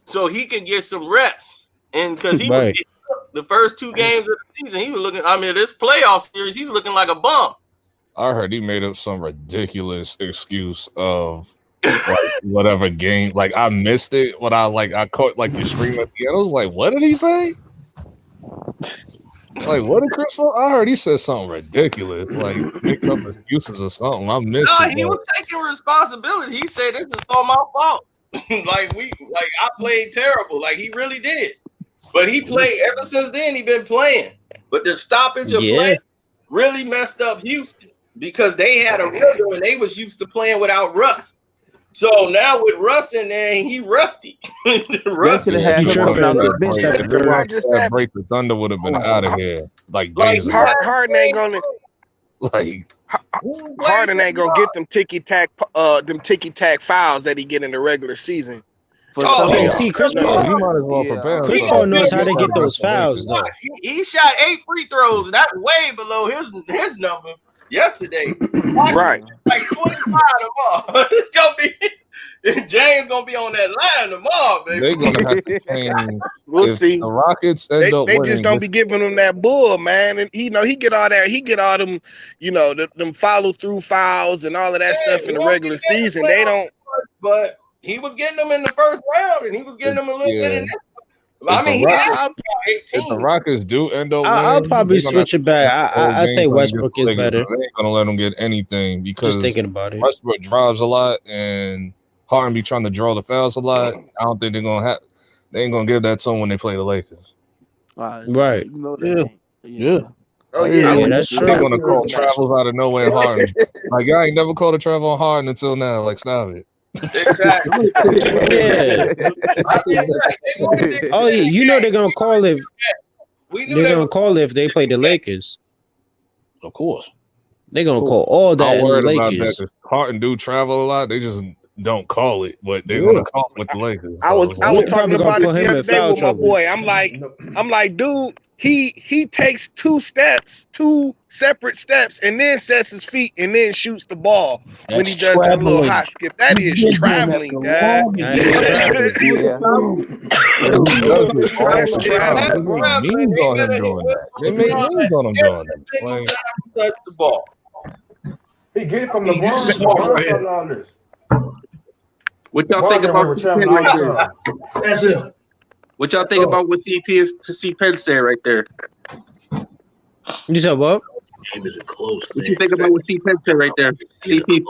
So he can get some rest. And because he was getting the first 2 games of the season, he was looking, this playoff series, he's looking like a bum. I heard he made up some ridiculous excuse of whatever game. Like I missed it when I caught the stream at the end. I was like, what did he say? Like, what did Chris Paul? I heard he said something ridiculous, like making up excuses or something. I missed No, it. he was taking responsibility. He said, "This is all my fault." I played terrible. Like he really did. But he played ever since then. He been playing. But the stoppage of play really messed up Houston because they had a rhythm and they was used to playing without Russ. So now with Russ in there, he rusty. Break the Thunder would have been out of here. Like Harden ain't gonna Harden ain't gonna get them ticky tack fouls that he get in the regular season. See, Chris Paul, you might as well prepare. Chris Paul knows how to get those fouls though. He shot 8 free throws, and that's way below his number yesterday. Right, like 25 tomorrow. It's gonna be. James gonna be on that line tomorrow, baby. They're gonna have to change. We'll see. The Rockets they just don't be giving him that bull, man. And he get all that. He get all them, them follow through fouls and all of that stuff in the regular season. They don't. But he was getting them in the first round, and he was getting them a little bit in this. If the Rockets do end up, I'll probably switch it back. I say Westbrook is better. They ain't gonna let them get anything because just thinking about it. Westbrook drives a lot, and Harden be trying to draw the fouls a lot. I don't think they're gonna have. They ain't gonna give that to them when they play the Lakers. Right. Yeah. Oh yeah, that's true. They're gonna call travels out of nowhere, Harden. Like I ain't never called a travel on Harden until now. Like stop it. Exactly. Oh yeah, they're gonna call it. They're gonna call it if they play the Lakers. Of course, they're gonna call all that. I'm worried about Lakers. that. Harden do travel a lot. They just don't call it, but they're gonna call it with the Lakers. I was talking about it the other day with my boy. I'm like, dude. He takes two separate steps, and then sets his feet and then shoots the ball when he does that little hot skip. That is traveling, guys. They make memes on him doing that. Touch the ball. He get it from LeBron. What y'all think about That's it. What y'all think about what C Penn said right there? You said what? What you think about what C Penn said right there? CP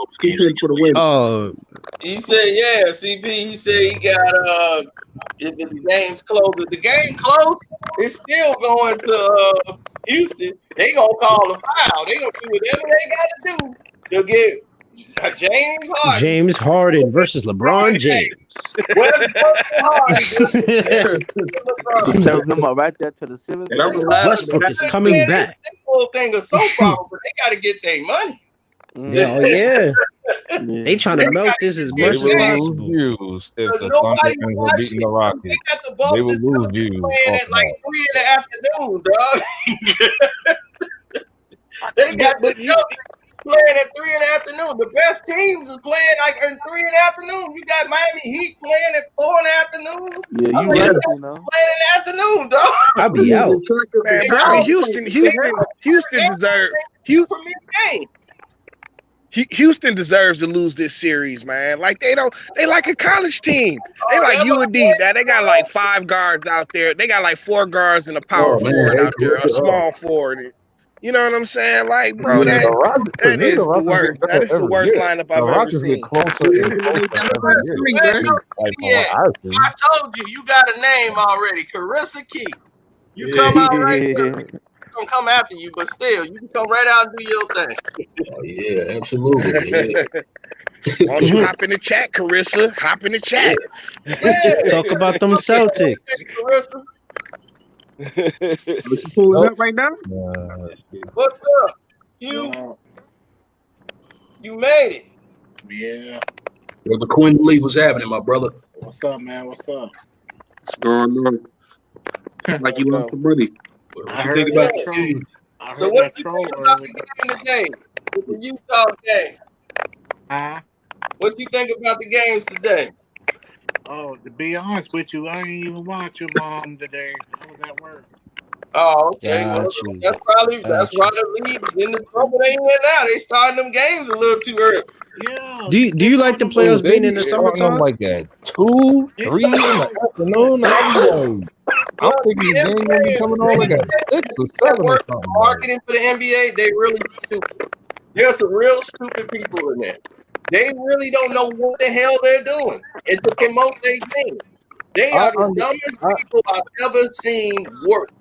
for the win. Oh, he said, yeah, CP. He said he got if the game's close. If the game close, it's still going to Houston. They gonna call a foul. They gonna do whatever they gotta do. They'll get James Harden versus LeBron James. Serving them up right there to the 7th. Westbrook is coming back. This whole thing is so problem, but they got to get their money. Yeah. They trying to milk this as much as possible. Views if the Thunder were beating the Rockets. They would lose views. Playing at like 3 in the afternoon, dog. They got the Celtics playing at 3 in the afternoon. The best teams are playing like at 3 in the afternoon. You got Miami Heat playing at 4 in the afternoon. Yeah, you right, playing in the afternoon, dog. I'll be out. Man, Houston deserves Houston deserves to lose this series, man. Like they like a college team. They like UND. They got like 5 guards out there. They got like 4 guards and a power forward out there, a small forward. You know what I'm saying? Like, bro, that is the worst. That is the worst lineup I've ever seen. I told you got a name already, Carissa Key. You come out right there. Gonna come after you, but still, you can come right out and do your thing. Oh, yeah, absolutely. Yeah. Why don't you hop in the chat, Carissa? Hop in the chat. Yeah. Talk about them Celtics. Carissa. You pulling up right now? What's up, Hugh? You made it. Yeah. Well, the Quinn Lee was happening, my brother. What's up, man? What's up? What's going on? Like you want some money. What you think about the troll? So what you think about the game today? The Utah game. What you think about the games today? Oh, to be honest with you, I didn't even watch your mom today. I was at work. Oh, okay. Well, that's why the league in the trouble they in now. They starting them games a little too early. Yeah. Do you like the playoffs They being be in the starting them summertime? like at 2, 3 in the afternoon. I be like, I'm But thinking the the game gonna be coming on like at 6 or that 7 or work something. Like, marketing for the NBA, they really stupid. There's some real stupid people in there. They really don't know what the hell they're doing and to promote their game. They are the dumbest people I've ever seen work.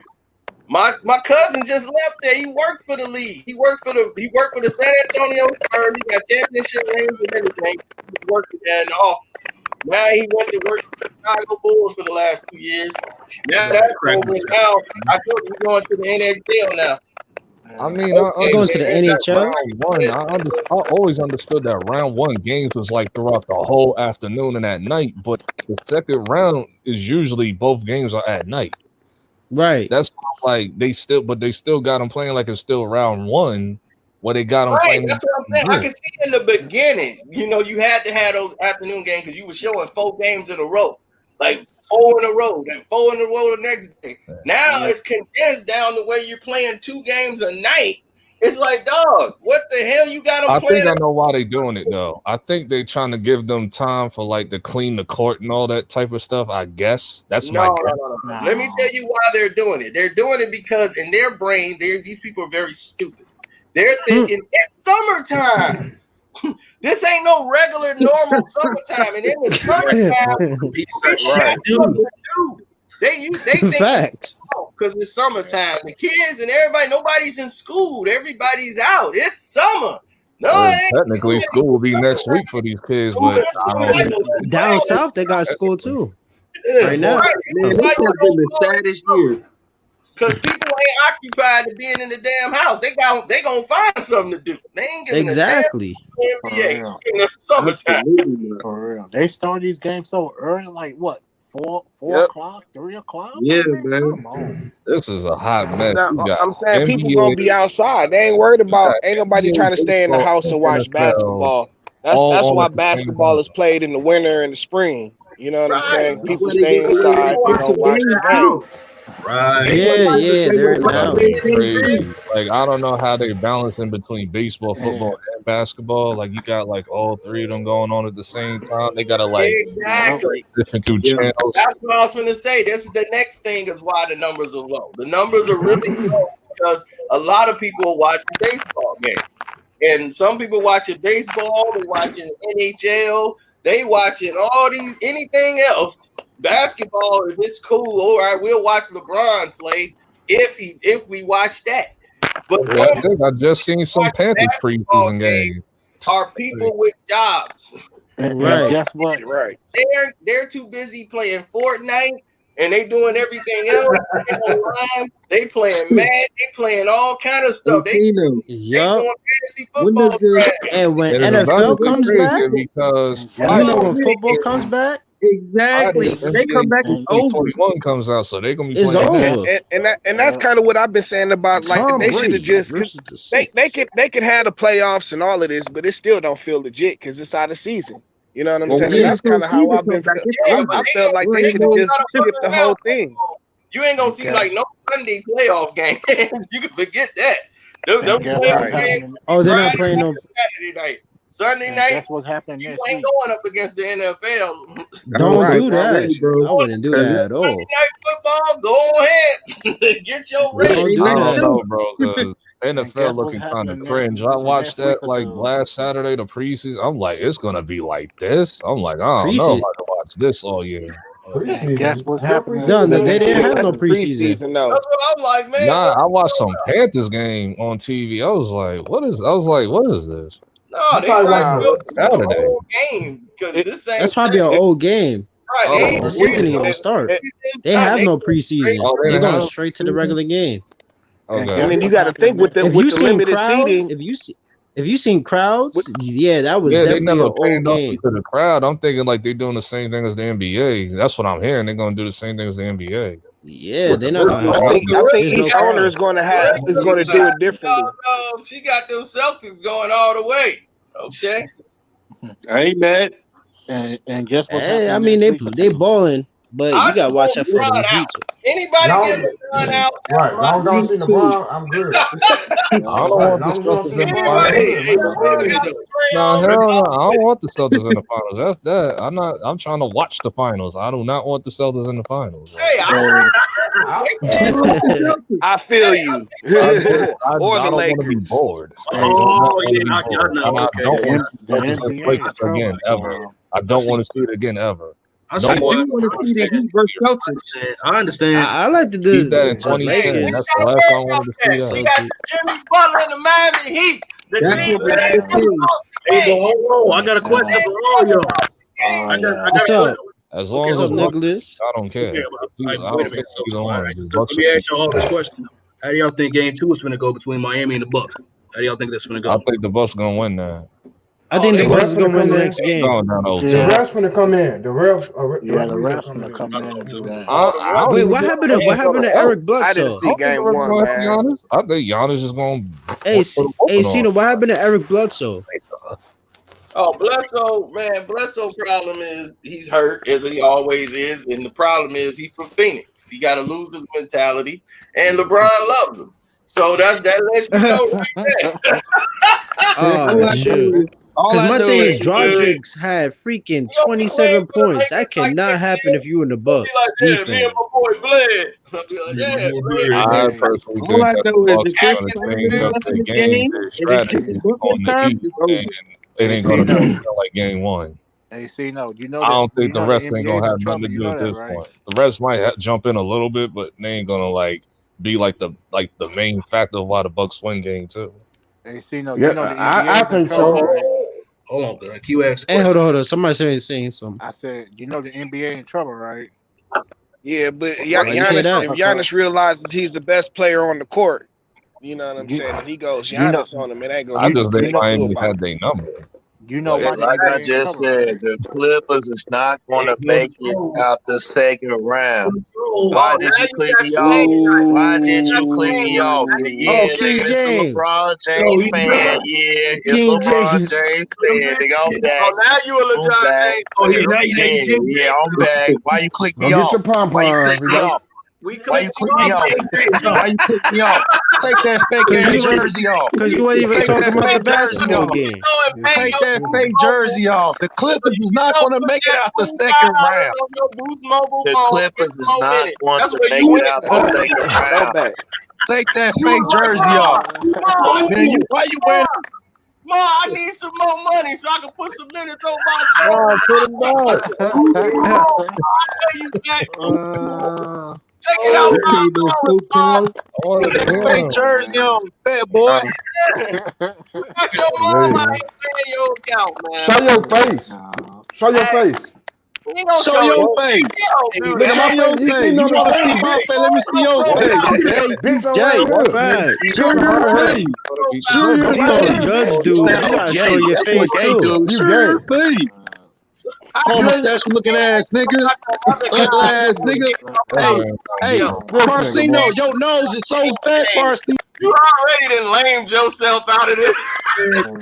My cousin just left there. He worked for the league. He worked for the San Antonio Spurs. He got championship rings and everything. He was working there in the office. Now he went to work for the Chicago Bulls for the last 2 years. Now that's over. Now I told you he's going to the NHL now. I mean, I He going to the understand that NHL? round one. I always understood that round one games was like throughout the whole afternoon and at night, but the second round is usually both games are at night. Right. That's like they still got them playing like it's still round one, where they got them Right, playing. that's what I'm saying. I can see in the beginning, you had to have those afternoon games because you were showing 4 games in a row, like 4 in a row, then 4 in a row the next day. Now it's condensed down to where you're playing 2 games a night. It's like, dog, what the hell you got them I playing? think I know why they doing it though. I think they trying to give them time for like to clean the court and all that type of stuff. I guess that's my guess. No. Let me tell you why they're doing it. They're doing it because in their brain, these people are very stupid. They're thinking it's summertime. This ain't no regular, normal summertime. And in the summertime, people got something to do. They think Facts because it's summertime. The kids and everybody, nobody's in school. Everybody's out. It's summer. No, it ain't. Technically, school will be next week for these kids, but I don't. Down south they got school too. Yeah, Right now. Man, this has been the saddest year. Because people ain't occupied to being in the damn house. They gonna find something to do. They ain't giving Exactly. a damn NBA in the summertime. For real. They start these games so early, like what? 4 o'clock, 3 o'clock? Yeah, man. man. Come on. This is a hot mess. Now, You got I'm saying people NBA, gonna be outside. They ain't worried about. Ain't nobody NBA, trying to stay in the baseball, house and watch NFL, basketball. That's all on why at the same basketball time. is played in the winter and the spring. You know what I'm saying? That's People why they stay get away inside. with They gonna watch the out. games. Right. Yeah, they're in the house. Crazy. Like I don't know how they balance in between baseball, football, and basketball. Like you got like all 3 of them going on at the same time. They gotta like Exactly. different 2 channels. That's what I was going to say. This is the next thing is why the numbers are low. The numbers are really low because a lot of people are watching baseball games. And some people watching baseball, they're watching NHL, they watching all these, anything else. Basketball, if it's cool, all right, we'll watch LeBron play if we watch that. But Yeah, I think I just seen some Panthers preseason game. are people with jobs. And Right. guess what? Right. They're too busy playing Fortnite and they doing everything else. They online, they playing Madden, they playing all kind of stuff. They doing fantasy football. And when It is about to NFL be comes crazy back, because you know when football comes back, Exactly. They come back and over. 21 comes out, so they're gonna be It's playing over. that. And that's kind of what I've been saying about like Tom they should Brady have just versus the they Saints. they could have the playoffs and all of this, but it still don't feel legit because it's out of season. You know what I'm Well, saying? when And that's the kind of how season I've been. comes back, it's Yeah, over. but I felt like There they ain't should have no- just skipped the whole thing. You ain't gonna see like no Sunday playoff game. You can forget that. Those guess playoff what's games happening? Oh, they're not Friday playing night no. to Saturday night. Sunday And night, guess what's happening you next ain't week? going up against the NFL. Don't Right. do that. Already, bro. I wouldn't do that at all. Sunday night football, go ahead. Get your ring. Don't do I don't that. know, bro, because And NFL guess what's looking kind of happening cringe. I watched next week that or like two? last Saturday, the preseason. I'm like, it's gonna be like this. I'm like, I don't know if Preseason. I can watch this all year. And guess what's happening? Done. They didn't have That's no the preseason. preseason though. That's what I'm like, man. Nah, what- I watched some Panthers game on TV. I was like, what is this? No, they probably probably watched built it the Saturday. whole game because this ain't That's probably an old game. right. They ain't The Oh, season ain't okay. gonna start. preseason. They have no preseason. Oh, they They're didn't going have straight to the regular game. Okay. And then you got to think with the If you with the seen limited crowd, seating. if you seen crowds, yeah, that was Yeah, they definitely never an old panned off game. to the crowd. I'm thinking like they're doing the same thing as the NBA. That's what I'm hearing. They're gonna do the same thing as the NBA. Yeah, they're not gonna I have. think There's no each owner crowd. is going to do it differently. She got them Celtics going all the way. Okay. I ain't mad. And guess what's Hey, happening I mean next week or they two? balling, but I you gotta just watch want that for LeBron them out. Heat. Anybody Long, get LeBron out? That's right. my Long as I don't see LeBron, I'm good. I don't Right. want the Long as I don't see Celtics in the LeBron, I'm finals. anybody good, get man. LeBron out the No, playoffs. hell no. I don't want the Celtics in the finals. That's that. I'm not. I'm trying to watch the finals. I do not want the Celtics in the finals. Hey, I feel you. I Or the don't want to be Lakers. bored. I do not want to be bored. And I don't want to see The Celtics and NBA Lakers is trouble. again ever. I don't want to see it again ever. I No see. more. You want to see the Heat versus Celtics? I understand. I like to Keep do that in the 2010. Lakers. That's the last time I wanted to see we that. got Jimmy Butler and the Miami Heat. The That's team what that it ain't is. Hey, but hold on. I got a question for all y'all. I got What's a up? As long What's as up, it's Bucks, Nicholas? I don't care. Okay, I wait a don't care minute. either All one. right. The So Bucks let me are ask y'all all this question. How do y'all think Game 2 is going to go between Miami and the Bucks? How do y'all think that's going to I go? think the Bucks gonna win now. I think the The Bucks refs is gonna gonna win come the in. next game. Going down The 0-10. refs gonna come in. The Yeah, the referees are refs gonna coming come in. in today. I don't Wait, even what think happened the to refs what is gonna happened to help. Eric I didn't Bledsoe? see I don't think game the refs one, gonna help man. Giannis. I think Giannis is gonna Hey, put a hey, whooping on Cena, him. what happened to Eric Bledsoe? Oh, Bledsoe, man, Bledsoe problem is he's hurt as he always is, and the problem is he's from Phoenix. He got a loser's mentality, and LeBron loves him. So that lets you know right there. Oh shoot! All Because I my know thing is is, Dragic had freaking You know, Blade 27 for the points. That Lakers like cannot this happen year. if you in the He'll be like, Bucks yeah, me and defense. my boy Blade. I'll be like, yeah, Blade. I Hey, personally all think I that the know is Bucks if are Chris gonna plays change the up rest of their this game, game, their if he keeps strategy the on the time, Heat, it's over. and it hey, ain't gonna be Cena. like game one. Hey, Cena. I don't think You the know the refs ain't NBA is gonna in have nothing trouble. to You do know at that, this right? point. The refs might jump in a little bit, but they ain't gonna be like the main factor of why the Bucks win game too. Hey, Cena. You Yeah, know the I NBA is in think trouble, so. right? Hold on, girl. Q asked a Hey, question. hold on. Somebody saying something. I said, you know the NBA in trouble, right? Yeah, but Why you say Giannis, that? if Giannis realizes he's the best player on the court, you know what I'm You, saying, and he goes you know, Giannis on him, it ain't gonna I be you just nothing think you they can know, do Miami about had it. their number. you know Like why Just the like I NBA in just trouble, right? said, the Clippers is not going to make it out the second round. Why Oh, did now you you click got me the off? game right. Why You did got you the click game me right. off? Now you get Oh, Yeah, the King game. Mr. James. LeBron James fan. Yeah, it's King LeBron James. James fan. Nigga, I'm back. Oh, now you a I'm LeBron back. James player. Yeah, Okay. yeah, I'm back. Why you click Go me get off? your pom Why you click poms. me off? We Why you clicked you click me off. off? Why you click me off? Take that fake Cause ass you was, jersey off. cause you wasn't even Take talking that about the fake jersey basketball off. You game. go and pay Take your that Boost fake Mobile. jersey off. The Clippers is not Put going to make it that out the second $25 round. on your Boost Mobile The phone. Get Clippers some is more not minutes. going That's to where you make win it out the it. second No round. back. Take that You fake jersey Ma, off. Man, why you wearing? Ma, I need some more money so I can put some minutes on my phone. Oh, put him back. I know you back. Check it out, my Okay, no phone. smoke time. Put that fake jersey on, fat boy. Got your mom. I Man. ain't saying your account, man. Show your face. Show your Hey, face. he ain't gonna Show show your it. face. He don't do Look at Show my that. your face. You face. sitting You on want my to see face, my bitch. face? Let me see your face. You gay. Bitch, You I'm gay. right here. Fact. Show I'm your right here. face. Beat the Show your You Clippers. know, face. Judge You dude, say you I'm gotta show gay. your That's what face gay too. do. You Show your gay. face. You ain't. Homosexual looking ass nigga. Other Ugly guys ass nigga. That Hey, man hey, gonna This nigga, boy. Barcino, your nose is so fat, Barcino. You already done lamed yourself out of this.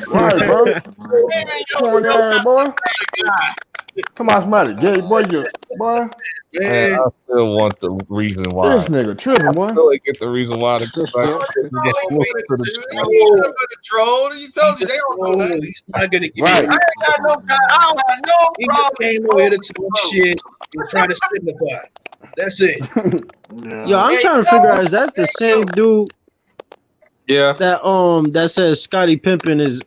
Right, bro. Laming Corny yourself ass, out boy. of the guy. Come on, somebody. Gay, boy, you. Boy. Man, Man, I still want the reason This why. nigga tripping, boy. Still ain't get the reason why the Clippers get All he forced wanted to to the do, they street. don't need nothing but a troll. You told you they don't know oh, nothing. he's not gonna get Right. I ain't got no time. I don't have no He just problem came with over here to trolling talk folks. shit and try to signify. That's it. Yo, I'm Hey, trying to figure out, is that the same dude Yeah. that says Scottie Pippen is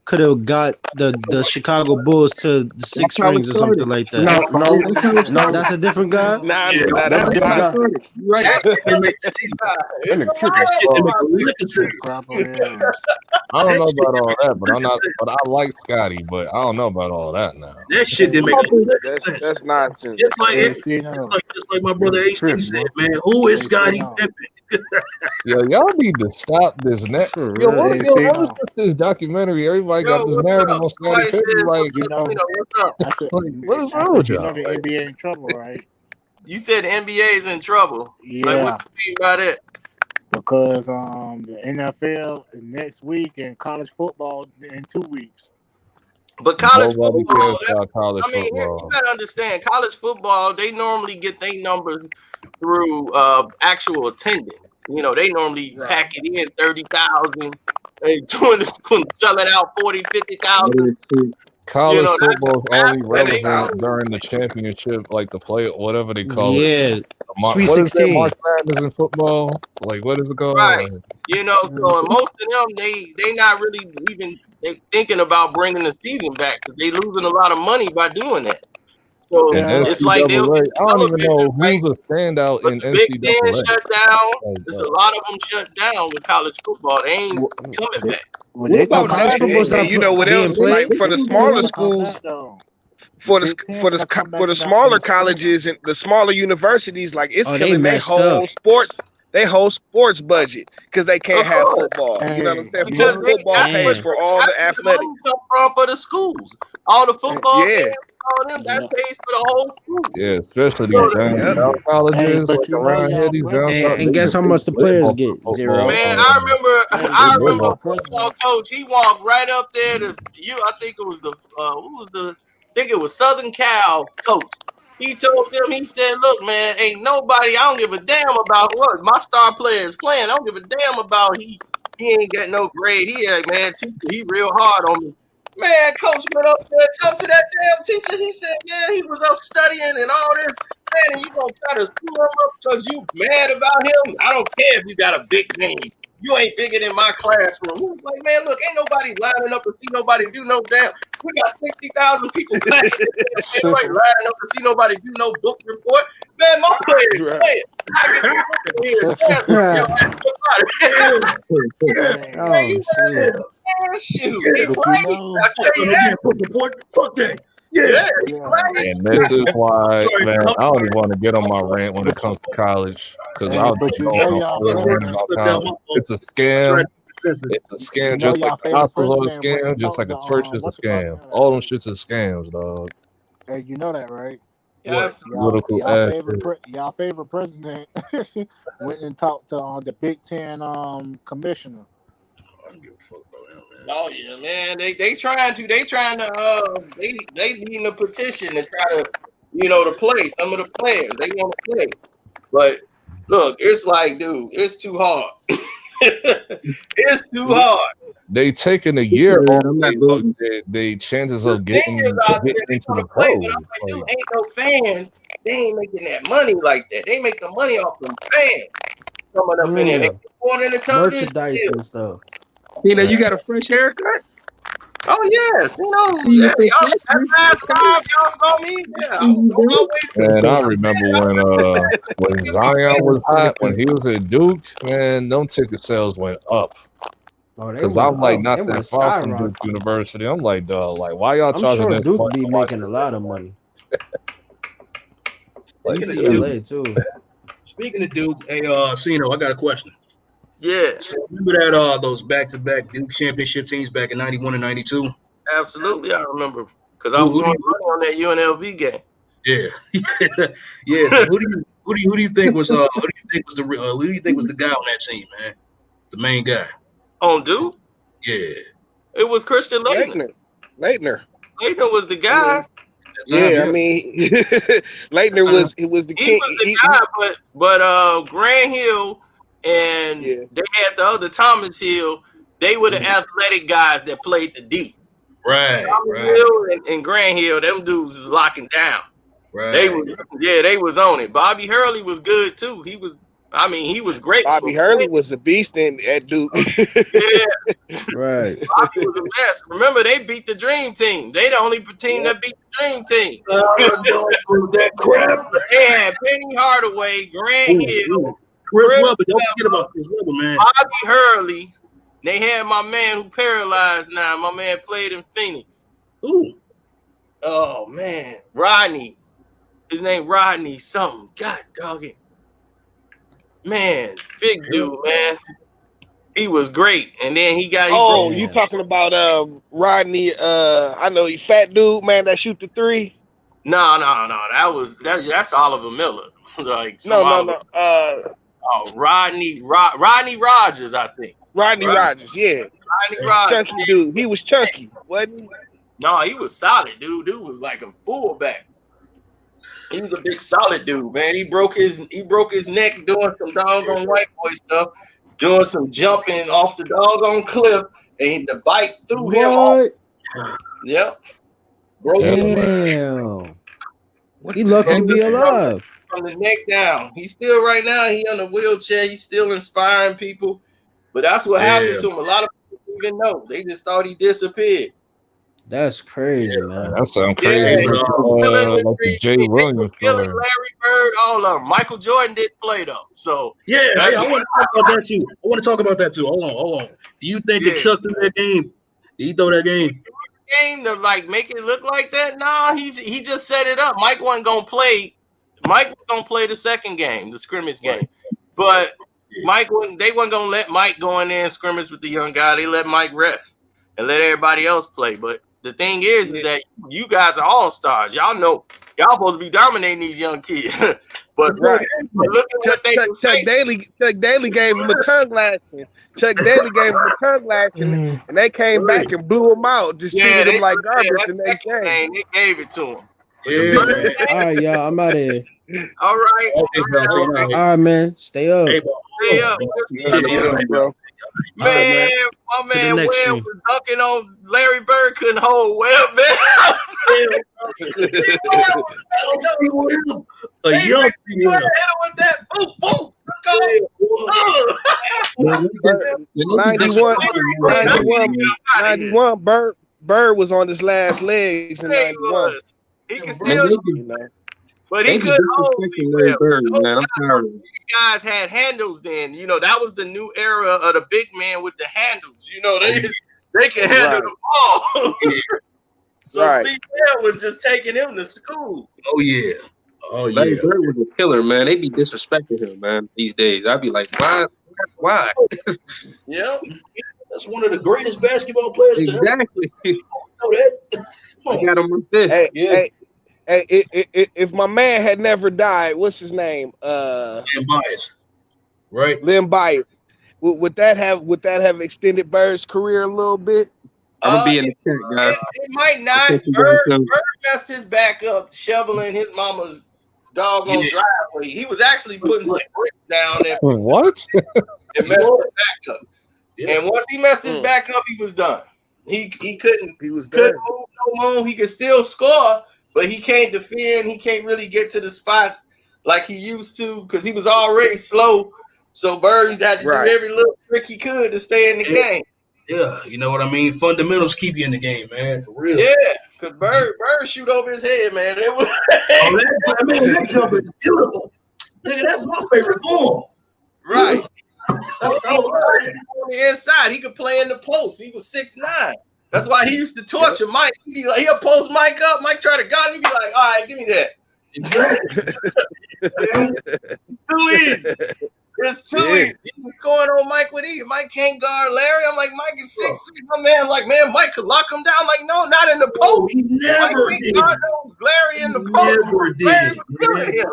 could have got the Chicago Bulls to the That's 6 how it rings or something started. like that? No, no, That's how it no. started. That's a different guy? Nah, Yeah, nah, That's a that's that's different how it not. guy. started. You're right. that's That shit the make sense. guy. That It's nigga a tripping. That shit lot didn't of make a them. lick of sense. I don't That know shit about didn't all make that, a but lick of sense. I like Scotty, but I don't know about all that now. That shit didn't make a lick of sense. That's nonsense. Hey, Cena. Just like my brother Nigga AC tripping, said, boy. man, who is Hey, Scottie Cena. Pippen? Yo, y'all need to stop this net. For Yo, real. Hey, ever Cena. since this documentary, everybody Yo, got this what's narrative up? on Scottie Somebody Pippen. said, Like, You know, what's up? what is wrong with you know y'all? the NBA in trouble, right? You said the NBA is in trouble. Like, what Yeah, you mean by that? because the NFL is next week and college football in 2 weeks. But college Nobody football, cares about college you football. gotta understand, college football, they normally get their numbers through actual attendance. You know, they normally pack it in 30,000 and selling out 40, 50,000. College football is That's only where they relevant during the championship, like the play, whatever they call it. Yeah, Sweet What is that? 16. March Madness in football? Like, what is it called? right. Like, You know, so and most of them, they not really even thinking about bringing the season back because they losing a lot of money by doing that. So and it's like they'll NCAA, get I don't even television, know right? who's a standout But in the Big Ten NCAA. shut down. Like, There's a lot of them shut down with college football. They ain't coming back. What about college football's not you know what being else? played? Like for the smaller schools, for the smaller colleges and the smaller universities, like it's Oh, they killing their messed up. whole sports budget because they can't have football. You know what I'm saying? Because Football pays for all that's the where the money athletics. come from for the schools. All the football Yeah. games, all them, that pays for the whole school. yeah, especially So these down south colleges, like around here, these down south. And guess how much the players get? Zero. Man, I They live remember a off football coach. He walked right up there to you. I think it was I think it was Southern Cal coach. He told them, he said, "Look, man, ain't nobody. I don't give a damn about what my star player is playing. I don't give a damn about he ain't got no grade. He real hard on me." Man, coach went up there, talked to that damn teacher. He said, "Yeah, he was up studying and all this. Man, and you gonna try to screw him up because you mad about him? I don't care if you got a big name. You ain't bigger than my classroom." He was like, "Man, look, ain't nobody lining up to see nobody do no damn. We got 60,000 people playing. Ain't nobody lining up to see nobody do no book report. Man, my players playing. I get the book here. Man, you shit. man, shoot. Yeah, He but right. I tell you that. Fuck that. Yeah. And this is why, man, I don't even want to get on my rant when it comes to college because I'll but just you go know on y'all all the rant about college. It's a scam. It's a scam, know just like y'all the favorite gospel is a president went scam, and just talked like a to church is a what's it called? scam. All them shits are scams, dog. Hey, you know that, right? Yeah, Political ass shit. Y'all favorite president went and talked to the Big Ten commissioner. Oh yeah, man. They trying to they leading a petition to try to to play some of the players. They want to play. But look, it's like, dude, it's too hard. It's too hard. They taking a year off they chances of getting Out there, they into want the to play, pros. but I'm like, dude, ain't no fans. They ain't making that money like that. They make the money off them fans coming up in there. They more than the television Merchandise deal. and stuff. You got a fresh haircut? Oh yes, yeah, y'all that last live y'all saw me. Yeah, I was on my way. Man, I remember when Zion was hot, when he was at Duke, man, them ticket sales went up. Because I'm like not They that went far from skyrocket. Duke University. I'm like, dog, like why y'all I'm charging sure this Duke much be to watch making this? a lot of money. Like, UCLA too. Speaking of Duke, hey, Cino, I got a question. Yeah. So remember that those back-to-back Duke championship teams back in '91 and '92? Absolutely, I remember because I was going on that UNLV game. Yeah, yeah. So who do you think was the guy on that team, man? The main guy on Duke? Yeah, it was Christian Laettner. Laettner was the guy. I mean, Laettner was the king. He was the guy, but Grant Hill and they had the other Thomas Hill. They were the athletic guys that played the D. Right. Thomas Hill and Grant Hill, them dudes is locking down. Right. They was on it. Bobby Hurley was good too. He was great. Bobby Hurley was a beast at Duke. Yeah. Right. Bobby was the best. Remember, they beat the Dream Team. They the only team that beat the Dream Team. That crap. They had Penny Hardaway, Grant Hill, Chris Webber. Don't forget about Chris Webber, man. Bobby Hurley. They had my man who paralyzed now. My man played in Phoenix. Ooh. Oh man, Rodney. His name Rodney something. God dog it. Man, big dude, man. He was great, and then he broke. You talking about Rodney? I know you fat dude, man, that shoot the three. No. That's Oliver Miller. Rodney Rogers, I think. Rodney Rogers, yeah. Rodney Rogers, chunky dude. He was chunky, wasn't he? No, he was solid, dude. Dude was like a fullback. He was a big solid dude, man. He broke his neck doing some doggone white boy stuff, doing some jumping off the doggone cliff, and the bike threw him off. Yep. Broke his neck. Damn. He lucky to be alive. From the neck down. He's still right now. He on a wheelchair. He's still inspiring people. But that's what happened to him. A lot of people didn't even know. They just thought he disappeared. That's crazy, man. That sounds crazy. Like the Jay Williams Larry Bird, all of them. Michael Jordan didn't play though. So I want to talk about that too. Hold on. Do you think that Chuck threw that game? Did he throw that game? Game to like make it look like that? Nah, he just set it up. Mike wasn't gonna play. Mike was gonna play the second game, the scrimmage game. But they wasn't gonna let Mike go in there and scrimmage with the young guy. They let Mike rest and let everybody else play. But the thing is that you guys are all stars. Y'all know y'all supposed to be dominating these young kids. But look at what they Chuck Daly gave him a tongue lashing. And they came back and blew him out. Just treated him like garbage the next game. They gave it to him. All right, y'all. I'm out of here. All right. All right, man. Stay up. Stay up. Bro. Man, my man Webb was dunking on Larry Bird, couldn't hold Webb, man. A young with that boom, boom. 91, Bird was on his last legs in 91. He can still shoot, but he couldn't hold Bird, man. I'm tired of it. Guys had handles then. You know, that was the new era of the big man with the handles. You know, they can handle the ball. So CBL was just taking him to school. Oh yeah. Larry Bird was a killer, man. They be disrespecting him, man, these days. I'd be like, why? Yeah. That's one of the greatest basketball players exactly. to ever. I got him with this. Hey, if my man had never died, what's his name? Len Bias. Right. Len Bias. Would that have extended Bird's career a little bit? I'm gonna be in the chat, guys. It might not. Bird messed his back up shoveling his mama's doggone driveway. He was actually putting some bricks down there. What? And messed his back up. And once he messed his back up, he was done. He couldn't. He was couldn't move no more. He could still score, but he can't defend. He can't really get to the spots like he used to because he was already slow. So Bird had to do every little trick he could to stay in the game. Yeah, you know what I mean? Fundamentals keep you in the game, man. For real. Yeah, because Bird shoot over his head, man. It was that jump is beautiful. Nigga, that's my favorite form. Right. On the inside, he could play in the post. He was 6'9". That's why he used to torture Mike. He'll post Mike up. Mike try to guard him. He'd be like, all right, give me that. Too easy. It's too easy. He was going on Mike with ease. Mike can't guard Larry. I'm like, Mike is 6'6". My man, like, man, Mike could lock him down. I'm like, no, not in the post. He never did. Larry in the post. Never did.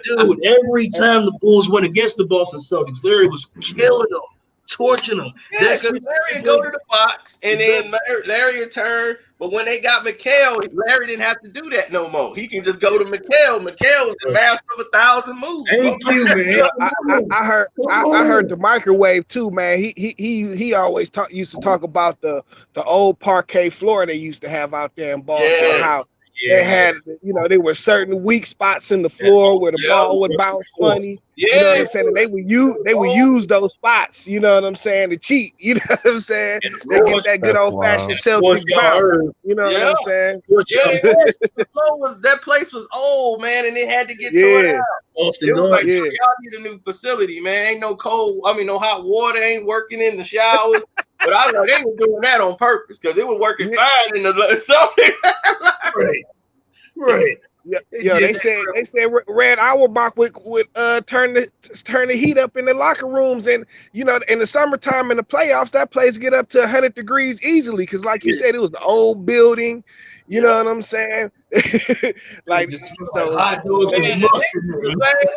Dude, every time the Bulls went against the Boston Celtics, Larry was killing them, torching them. Yeah, because Larry would go to the box, and then Larry would turn. But when they got McHale, Larry didn't have to do that no more. He can just go to McHale. McHale was the master of 1,000 moves. Thank you, man. I heard the microwave too, man. He always used to talk about the old parquet floor they used to have out there in Boston. How they had, there were certain weak spots in the floor where the ball would bounce funny. You know what I'm saying? And they would use those spots, you know what I'm saying, to cheat. You know what I'm saying? They get that good old fashioned Celtics bounce. You know what I'm saying? That place was old, man, and it had to get torn out. It was like, y'all need a new facility, man. Ain't no no hot water ain't working in the showers. But I know they were doing that on purpose because it was working fine in the Celtics. Right. Yeah, they said Red Auerbach would turn the heat up in the locker rooms, and in the summertime in the playoffs, that place get up to 100 degrees easily because, like you said, it was the old building. You know what I'm saying? Like so. The same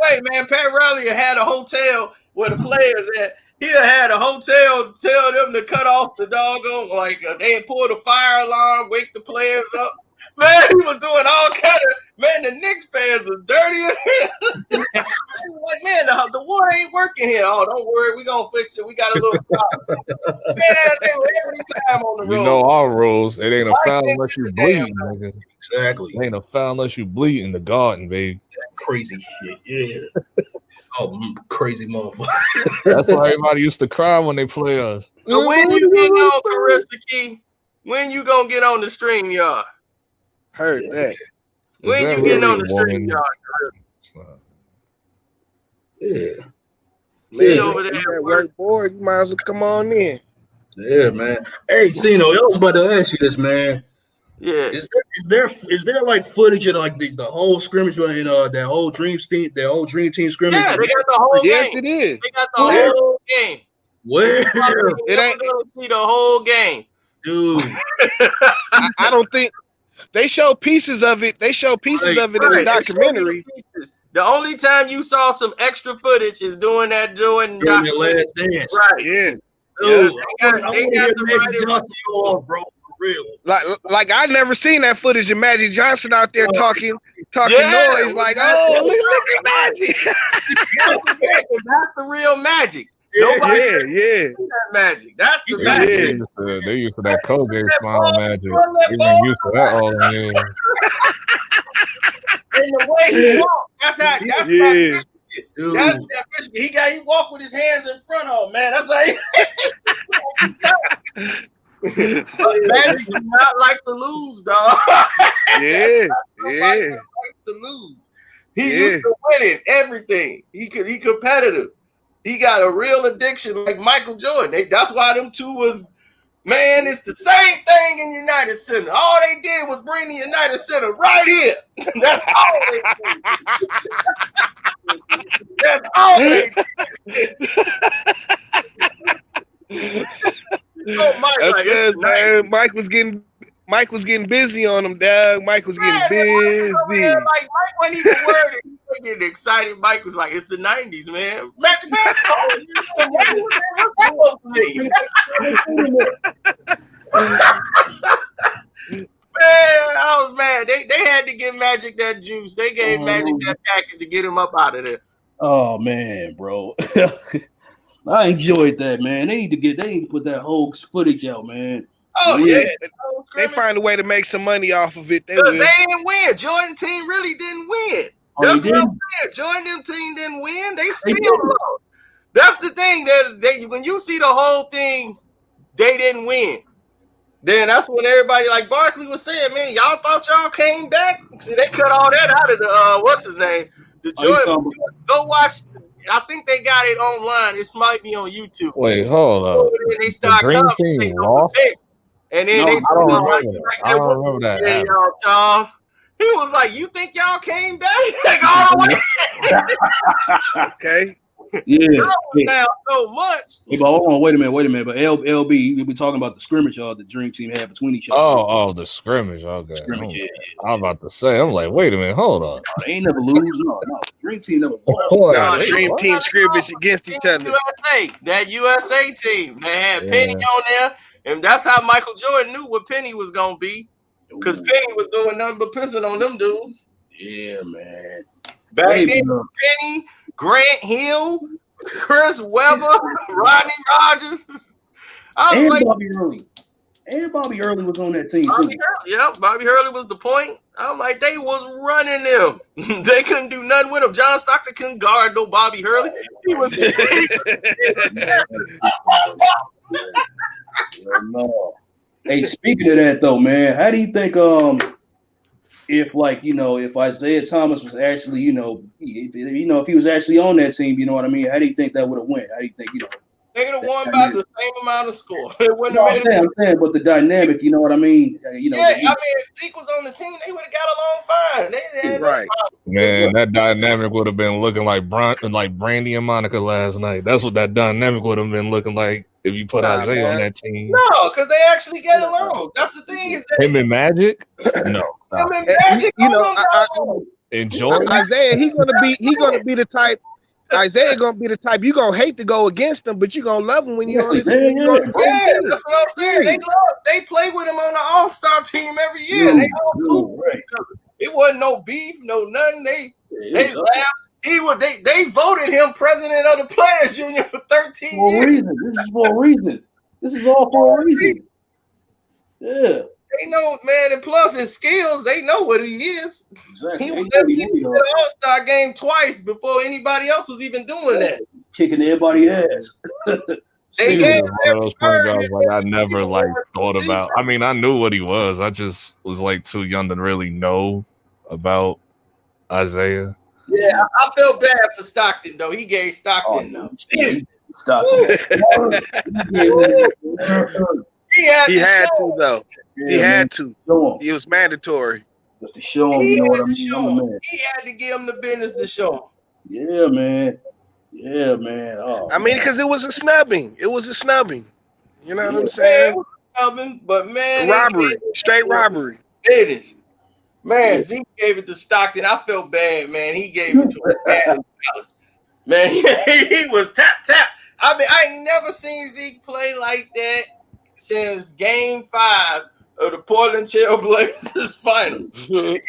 way, man. Pat Riley had a hotel where the players at. He'd have had a hotel tell them to cut off the doggone, like they had pulled a fire alarm, wake the players up. Man, he was doing all kind of, man, the Knicks fans was dirty. Like, man, the water ain't working here. Oh, don't worry, we gonna fix it. We got a little problem. Man, they were every time on the road. You know our rules. It ain't a foul unless you bleeding, nigga. Exactly. It ain't a foul unless you bleed in the garden, baby. Crazy shit, yeah. Oh, crazy motherfucker. That's why everybody used to cry when they play us. So when you getting on, Carissa Key? When you gonna get on the stream, y'all? Heard that. When you getting on the stream, y'all? Yeah. Man, over there at work board, you might as well come on in. Yeah, man. Hey, Zeno, I was about to ask you this, man. Yeah. Is there like footage of like the whole scrimmage in that whole dream team scrimmage? Yeah, they got the whole Yes, game. it is. They got the whole game. Where? It ain't gonna see the whole game, dude. I don't think they show pieces of it. They show pieces of it in the documentary. The only time you saw some extra footage is during that Jordan During the last dance. Right. Yeah. Dude, Yeah, they got the Magic Johnson off, bro. For real. Like I never seen that footage of Magic Johnson out there talking Yeah. noise like, oh, look at Magic. That's the real Magic. Yeah. That Magic. That's the Magic. They used to that Colgate smile magic. They been used to that all the years. And the way he walked, that's that Michigan. That's that Michigan. He walked with his hands in front of him, man. That's how Magic do not like to lose, dog. Yeah. Like to lose. He used to winning everything. He competitive. He got a real addiction like Michael Jordan. That's why them two was, man, it's the same thing in United Center. All they did was bring the United Center right here. That's all they did. That's all they did. That's good, man. Mike was getting busy on him, dog. Mike was getting busy. Like Mike wasn't even worried. He was getting excited. Mike was like, "It's the '90s, man. Magic Man, I was mad. They had to give Magic that juice. They gave Magic that package to get him up out of there. Oh man, bro. I enjoyed that, man. They need to put that whole footage out, man. Oh yeah. They find a way to make some money off of it. Because they didn't win. Jordan team really didn't win. That's what I'm saying. Jordan team didn't win. They still lost. That's the thing that when you see the whole thing, they didn't win. Then that's when everybody, like Barkley was saying, man, y'all thought y'all came back. See, they cut all that out of the what's his name? The Jordan. Go watch. I think they got it online. This might be on YouTube. Wait, hold up. They start the Green Team lost. And then I don't remember that. Yeah, y'all, Charles. He was like, "You think y'all came back like all the way?" Okay. Yeah. Now so much. Hey, but hold on, wait a minute. But LB, we be talking about the scrimmage the Dream Team had between each other. Oh, the scrimmage. Okay. I'm about to say, I'm like, wait a minute, hold on. They ain't never lose. No. Dream Team never lost. No, Dream Team scrimmage against each other. That USA team. They had Penny on there, and that's how Michael Jordan knew what Penny was gonna be, because Penny was doing nothing but pissing on them dudes. Yeah, man. Back then, Penny, Grant Hill, Chris Webber, Rodney Rogers. And like, Bobby Hurley. And Bobby Hurley was on that team too. Bobby Hurley was the point. I'm like, they was running them. They couldn't do nothing with him. John Stockton couldn't guard no Bobby Hurley. He was. No. Hey, speaking of that though, man, how do you think if Isaiah Thomas was actually, if he was actually on that team, you know what I mean? How do you think that would have went? How do you think, they could have won by the same amount of score. I'm saying, but the dynamic, you know what I mean? If Zeke was on the team, they would have got along fine. Right. Man, that dynamic would have been looking like Brandy and Monica last night. That's what that dynamic would have been looking like if you put Isaiah on that team. No, because they actually get along. That's the thing. Is that him and Magic? No. Him and Magic, Enjoy Isaiah. He's gonna be the type. Isaiah gonna be the type you gonna hate to go against him, but you gonna love him when you're on his Yeah, that's what I'm saying. They play with him on the All-Star team every year. They all cool with each other. It wasn't no beef, no nothing. They laughed. They voted him president of the Players Union for 13 For a years. reason. This is for a reason. This is all for a reason. Yeah. They know, man, and plus his skills, they know what he is. Exactly. He was at the All-Star game twice before anybody else was even doing that. Kicking everybody's ass. They He gave was one of those point guards like I never like thought about. I mean, I knew what he was. I just was like too young to really know about Isaiah. Yeah, I felt bad for Stockton though. He gave Stockton though. Stockton. He had to though. He had to. It was mandatory. Just to show him, He you know what I had to mean? show him. He had to give him the business to show him. Yeah, man. Yeah, man. Oh, I mean, because it was a snubbing. It was a snubbing. You know what I'm saying? But man, robbery, straight robbery. It is. Man, Zeke gave it to Stockton. I felt bad, man. He gave it to him. Man, he was tap. I mean, I ain't never seen Zeke play like that since Game 5 of the Portland Trail Blazers finals. Game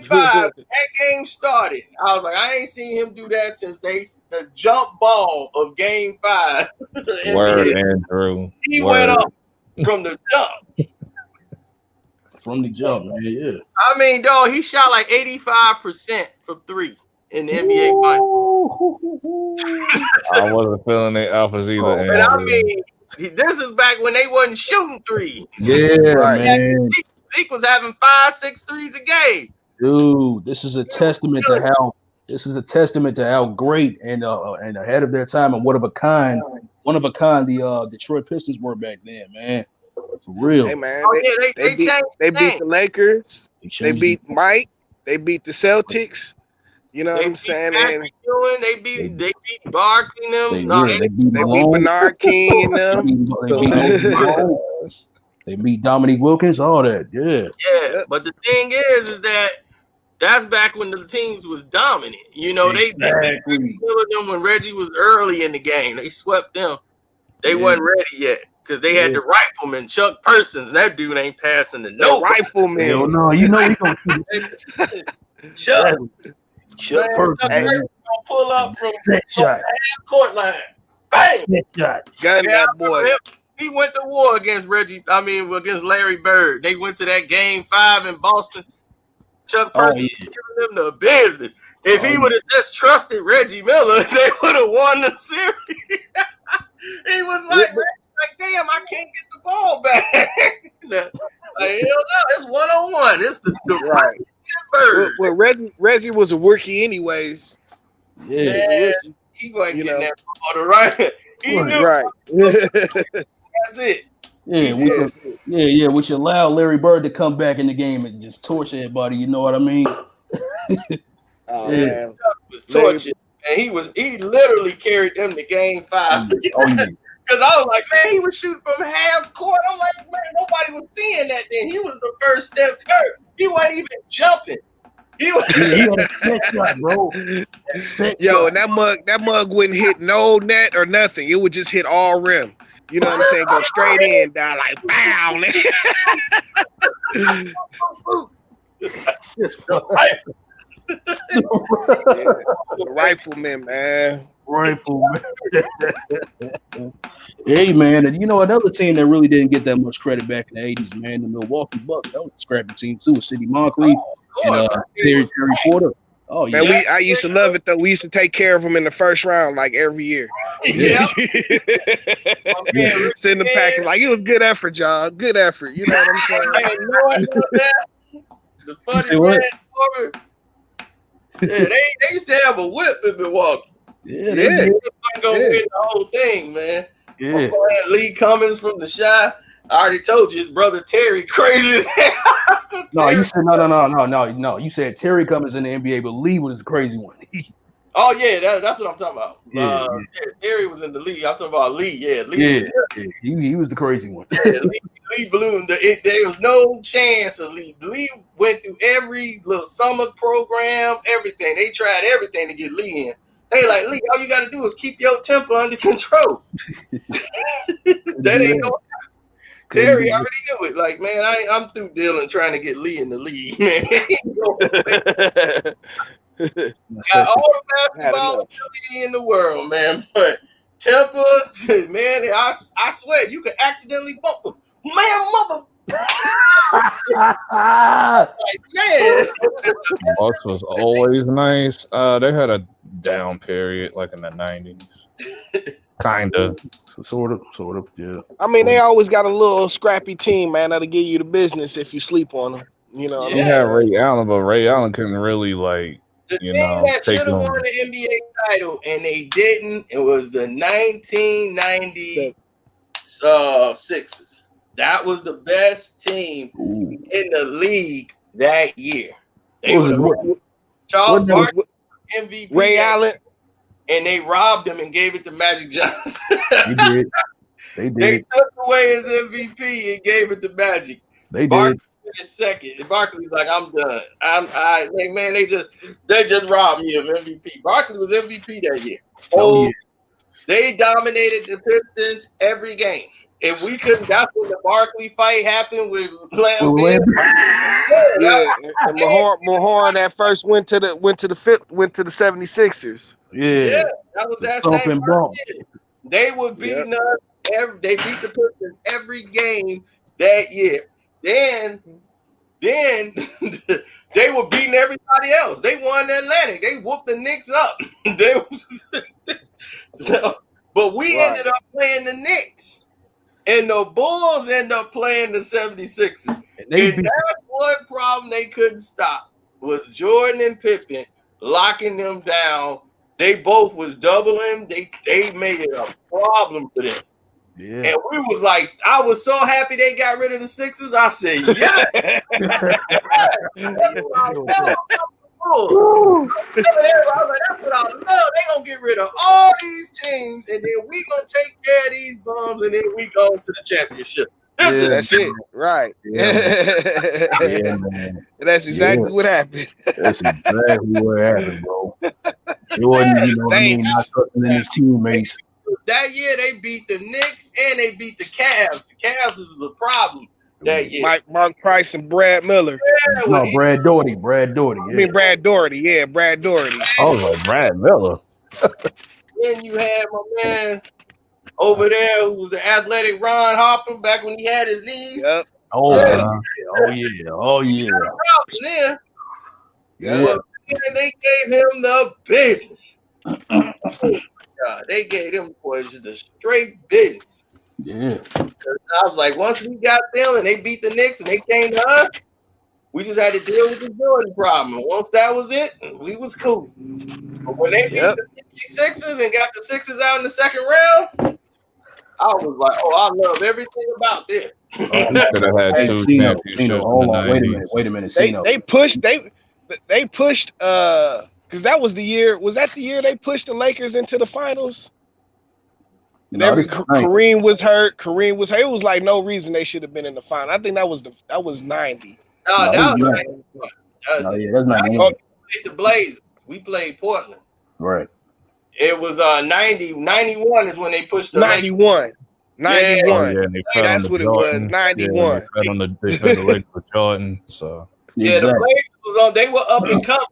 5, that game started. I was like, I ain't seen him do that since the jump ball of Game 5. Word, Andrew. He went up from the jump. From the jump, man. Yeah. I mean, dog, he shot like 85% from 3 in the NBA finals. I wasn't feeling the alphas either. And I mean, this is back when they wasn't shooting 3s. Yeah, man. Zeke was having 5-6 threes a game. Dude, this is a testament to how great and ahead of their time and one of a kind the Detroit Pistons were back then, man. For real. Hey man, they beat the Lakers. They beat Mike. They beat the Celtics. You know what I'm saying? And they beat Barkley and them. They beat Bernard King and them. They beat Dominique Wilkins, all that. Yeah. Yeah, but the thing is that that's back when the teams was dominant. You know, they beat them when Reggie was early in the game. They swept them. They wasn't ready yet because they had the rifleman Chuck Persons. That dude ain't passing the rifleman. Hell no, you know he gonna Chuck. Chuck Persons gonna pull up from shot. half court line. Bang! Shot. Gun that boy. He went to war against against Larry Bird. They went to that Game 5 in Boston. Chuck Persons giving them the business. If he would have just trusted Reggie Miller, they would have won the series. He was like, damn, I can't get the ball back. Like, hell no, it's 1-on-1. It's the right. Bird. Well, Reggie was a rookie anyways. Yeah, he wasn't getting that ball right. He knew. Right. That's it. Yeah, which allowed Larry Bird to come back in the game and just torch everybody. You know what I mean? Man. Was tortured. And he literally carried them to Game 5. Because I was like, man, he was shooting from half court. I'm like, man, nobody was seeing that then. He was the first Steph Curry. He wasn't even jumping. He had a set shot, bro. Yo, and that mug wouldn't hit no net or nothing. It would just hit all rim. You know what I'm saying? Go straight in, down like bow. Rifleman, man. Rifleman. Hey, man, and you know another team that really didn't get that much credit back in the 80s, man, the Milwaukee Bucks. That was a scrappy team too, with Sidney Moncrief and Terry Porter. Oh yeah, man, I used to love it though. We used to take care of them in the first round, like every year. Yeah. Send them packing like it was good effort, y'all. Good effort. You know what I'm saying? The funny red they used to have a whip in Milwaukee. Yeah, they wasn't gonna win the whole thing, man. Yeah. Lee Cummings from the Shy. I already told you his brother Terry crazy as hell. No, you said no. You said Terry Cummings in the NBA, but Lee was the crazy one. Oh yeah, that's what I'm talking about. Yeah. Terry was in the league. I'm talking about Lee. Yeah, Lee. He was the crazy one. Lee blew. There was no chance of Lee. Lee went through every little summer program, everything. They tried everything to get Lee in. They like, Lee, all you got to do is keep your temper under control. That ain't no. Terry already knew it. Like, man, I'm through dealing trying to get Lee in the league, man. Got all the basketball ability in the world, man. But temper, man, I swear you could accidentally bump him. Man, mother. Like, man. Bucks was always nice. They had a down period like in the 90s. Kinda. Sort of, yeah. I mean, they always got a little scrappy team, man, that'll give you the business if you sleep on them. You know what They I'm had saying? Ray Allen, but Ray Allen couldn't really The team that take should have them. won the NBA title and they didn't, it was the 1990 Sixers. That was the best team in the league that year. They were Charles Barkley MVP. Ray Allen. And they robbed him and gave it to Magic Johnson. They did. They took away his MVP and gave it to Magic. They Barkley did. finished second. And Barkley's like, I'm done. Man, they just robbed me of MVP. Barkley was MVP that year. Oh, yeah. They dominated the Pistons every game. If we couldn't, that's when the Barkley fight happened with Lambert. Yeah, and Mahorn that first went to the 76ers. Yeah, that was that same bump. year. They were beating us. They beat the Pistons every game that year. Then they were beating everybody else. They won the Atlantic. They whooped the Knicks up. But we ended up playing the Knicks. And the Bulls end up playing the 76ers. And that's one problem they couldn't stop was Jordan and Pippen locking them down. They both was doubling. They made it a problem for them. Yeah. And we was like, I was so happy they got rid of the Sixers. I said, yeah. That's what I felt. I was like, that's what I love. They gonna get rid of all these teams, and then we gonna take care of these bums, and then we go to the championship. That's it, right? Yeah, man. That's exactly what happened. That's exactly what happened, bro. Jordan, you know what I mean, not trusting in his teammates. That year they beat the Knicks and they beat the Cavs. The Cavs was the problem that year. Mark Price and Brad Miller. Yeah, No, Brad Doherty. Brad Doherty. I mean Brad Doherty. Yeah, Brad Doherty. I was like Brad Miller. Then you had my man over there who was the athletic Ron Harper back when he had his knees. Yep. Oh yeah. Then, Yeah. they gave him the business. God, they gave them boys the straight business. Yeah. I was like, once we got them and they beat the Knicks and they came to us, we just had to deal with the Jordan problem. And once that was it, we was cool. But when they beat the 66ers and got the Sixers out in the second round, I was like, oh, I love everything about this. Could have had two championships. Wait a minute. They pushed because that was the year. Was that the year they pushed the Lakers into the finals? Kareem was hurt. It was like no reason they should have been in the final. I think that was 90. No, that was 90. That's 90. We played the Blazers. We played Portland. Right. It was 91 is when they pushed the 91. 91. Yeah, they that's what Jordan. It was. 91. Yeah, they fed the Lakers with Jordan. So yeah, the Blazers was on. They were up and coming.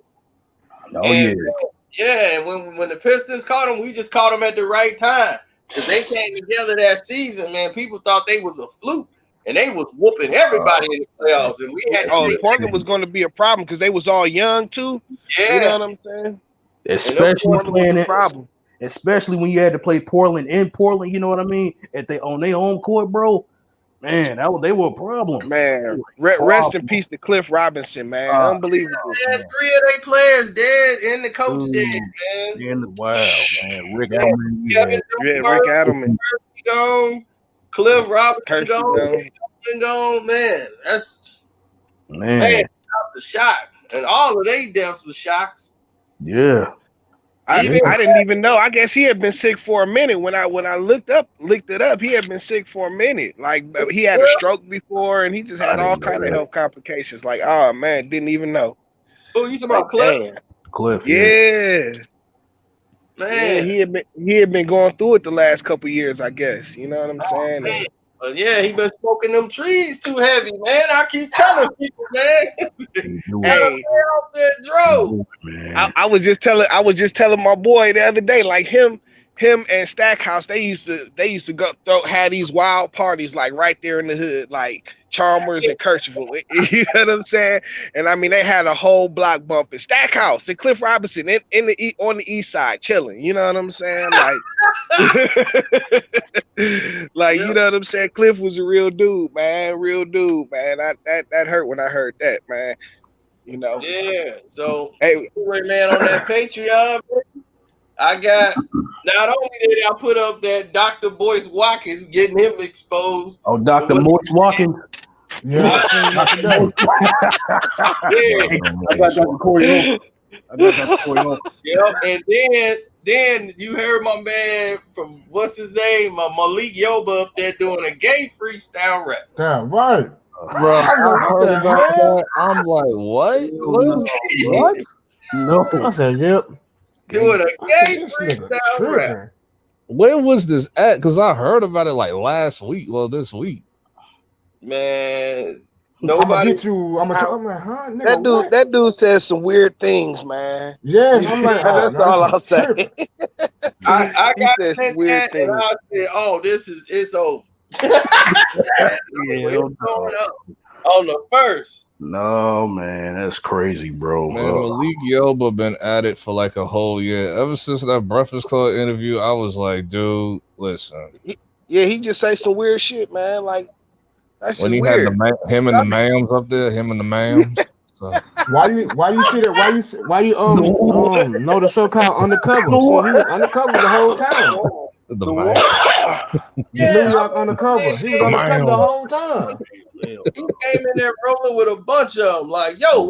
Yeah, when the Pistons caught them, we just caught them at the right time because they came together that season. Man, people thought they was a fluke, and they was whooping everybody in the playoffs. And we had Portland was going to be a problem because they was all young too. Yeah, you know what I'm saying. Especially when you had to play Portland in Portland, you know what I mean? On their home court, bro. Man, they were a problem. Man, rest in peace to Cliff Robinson, man. Unbelievable. Yeah, 3 of their players dead and the coach dead, man. Wow, man. Rick Adelman. Rick Adelman. Gone. Cliff Robinson gone. Man, that's that was a shock. And all of they deaths was shocks. Yeah. I didn't even know. I guess he had been sick for a minute. When I looked it up, he had been sick for a minute. Like he had a stroke before, and he just had all kind of health complications. Like, oh man, didn't even know. Oh, you talking about Cliff? Cliff. Yeah. Yeah, he had been going through it the last couple years, I guess. You know what I'm saying? Man. But yeah, he been smoking them trees too heavy, man. I keep telling people, man. Hey, out there, Dro. I was just telling my boy the other day, like him and Stackhouse, they used to go have these wild parties like right there in the hood, like Chalmers and Kirchville. You know what I'm saying? And I mean, they had a whole block bumping. Stackhouse and Cliff Robinson on the east side chilling. You know what I'm saying? Like, you know what I'm saying? Cliff was a real dude, man. Real dude, man. That hurt when I heard that, man. You know. Yeah. So hey, man, on that Patreon, I got not only did I put up that Dr. Boyce Watkins getting him exposed. Oh, Dr. Boyce Watkins. Yeah, I got Dr. Corey. Yep, and then you heard my man from what's his name, Malik Yoba up there doing a gay freestyle rap. Damn right. Bro, I heard about that. I'm like, what? What? No. I said, yep. Doing a gay freestyle rap. Where was this at? Because I heard about it like last week. Well, this week. Man, nobody. I'm like, huh? Nigga, that dude says some weird things, man. Yes, I'm like, that's all I'll say. I got sent that and I said, "Oh, it's over." It's going up on the first. No, man, that's crazy, bro. Man, Malik Yoba been at it for like a whole year. Ever since that Breakfast Club interview, I was like, dude, listen. He just say some weird shit, man. Like that's when just he weird. had him and the Mams up there, him and the Mams. So. Why you see that? Why you know the show called Undercover? So he was undercover the whole time. New York Undercover. He was undercover the whole time. He came in there rolling with a bunch of them, like, yo.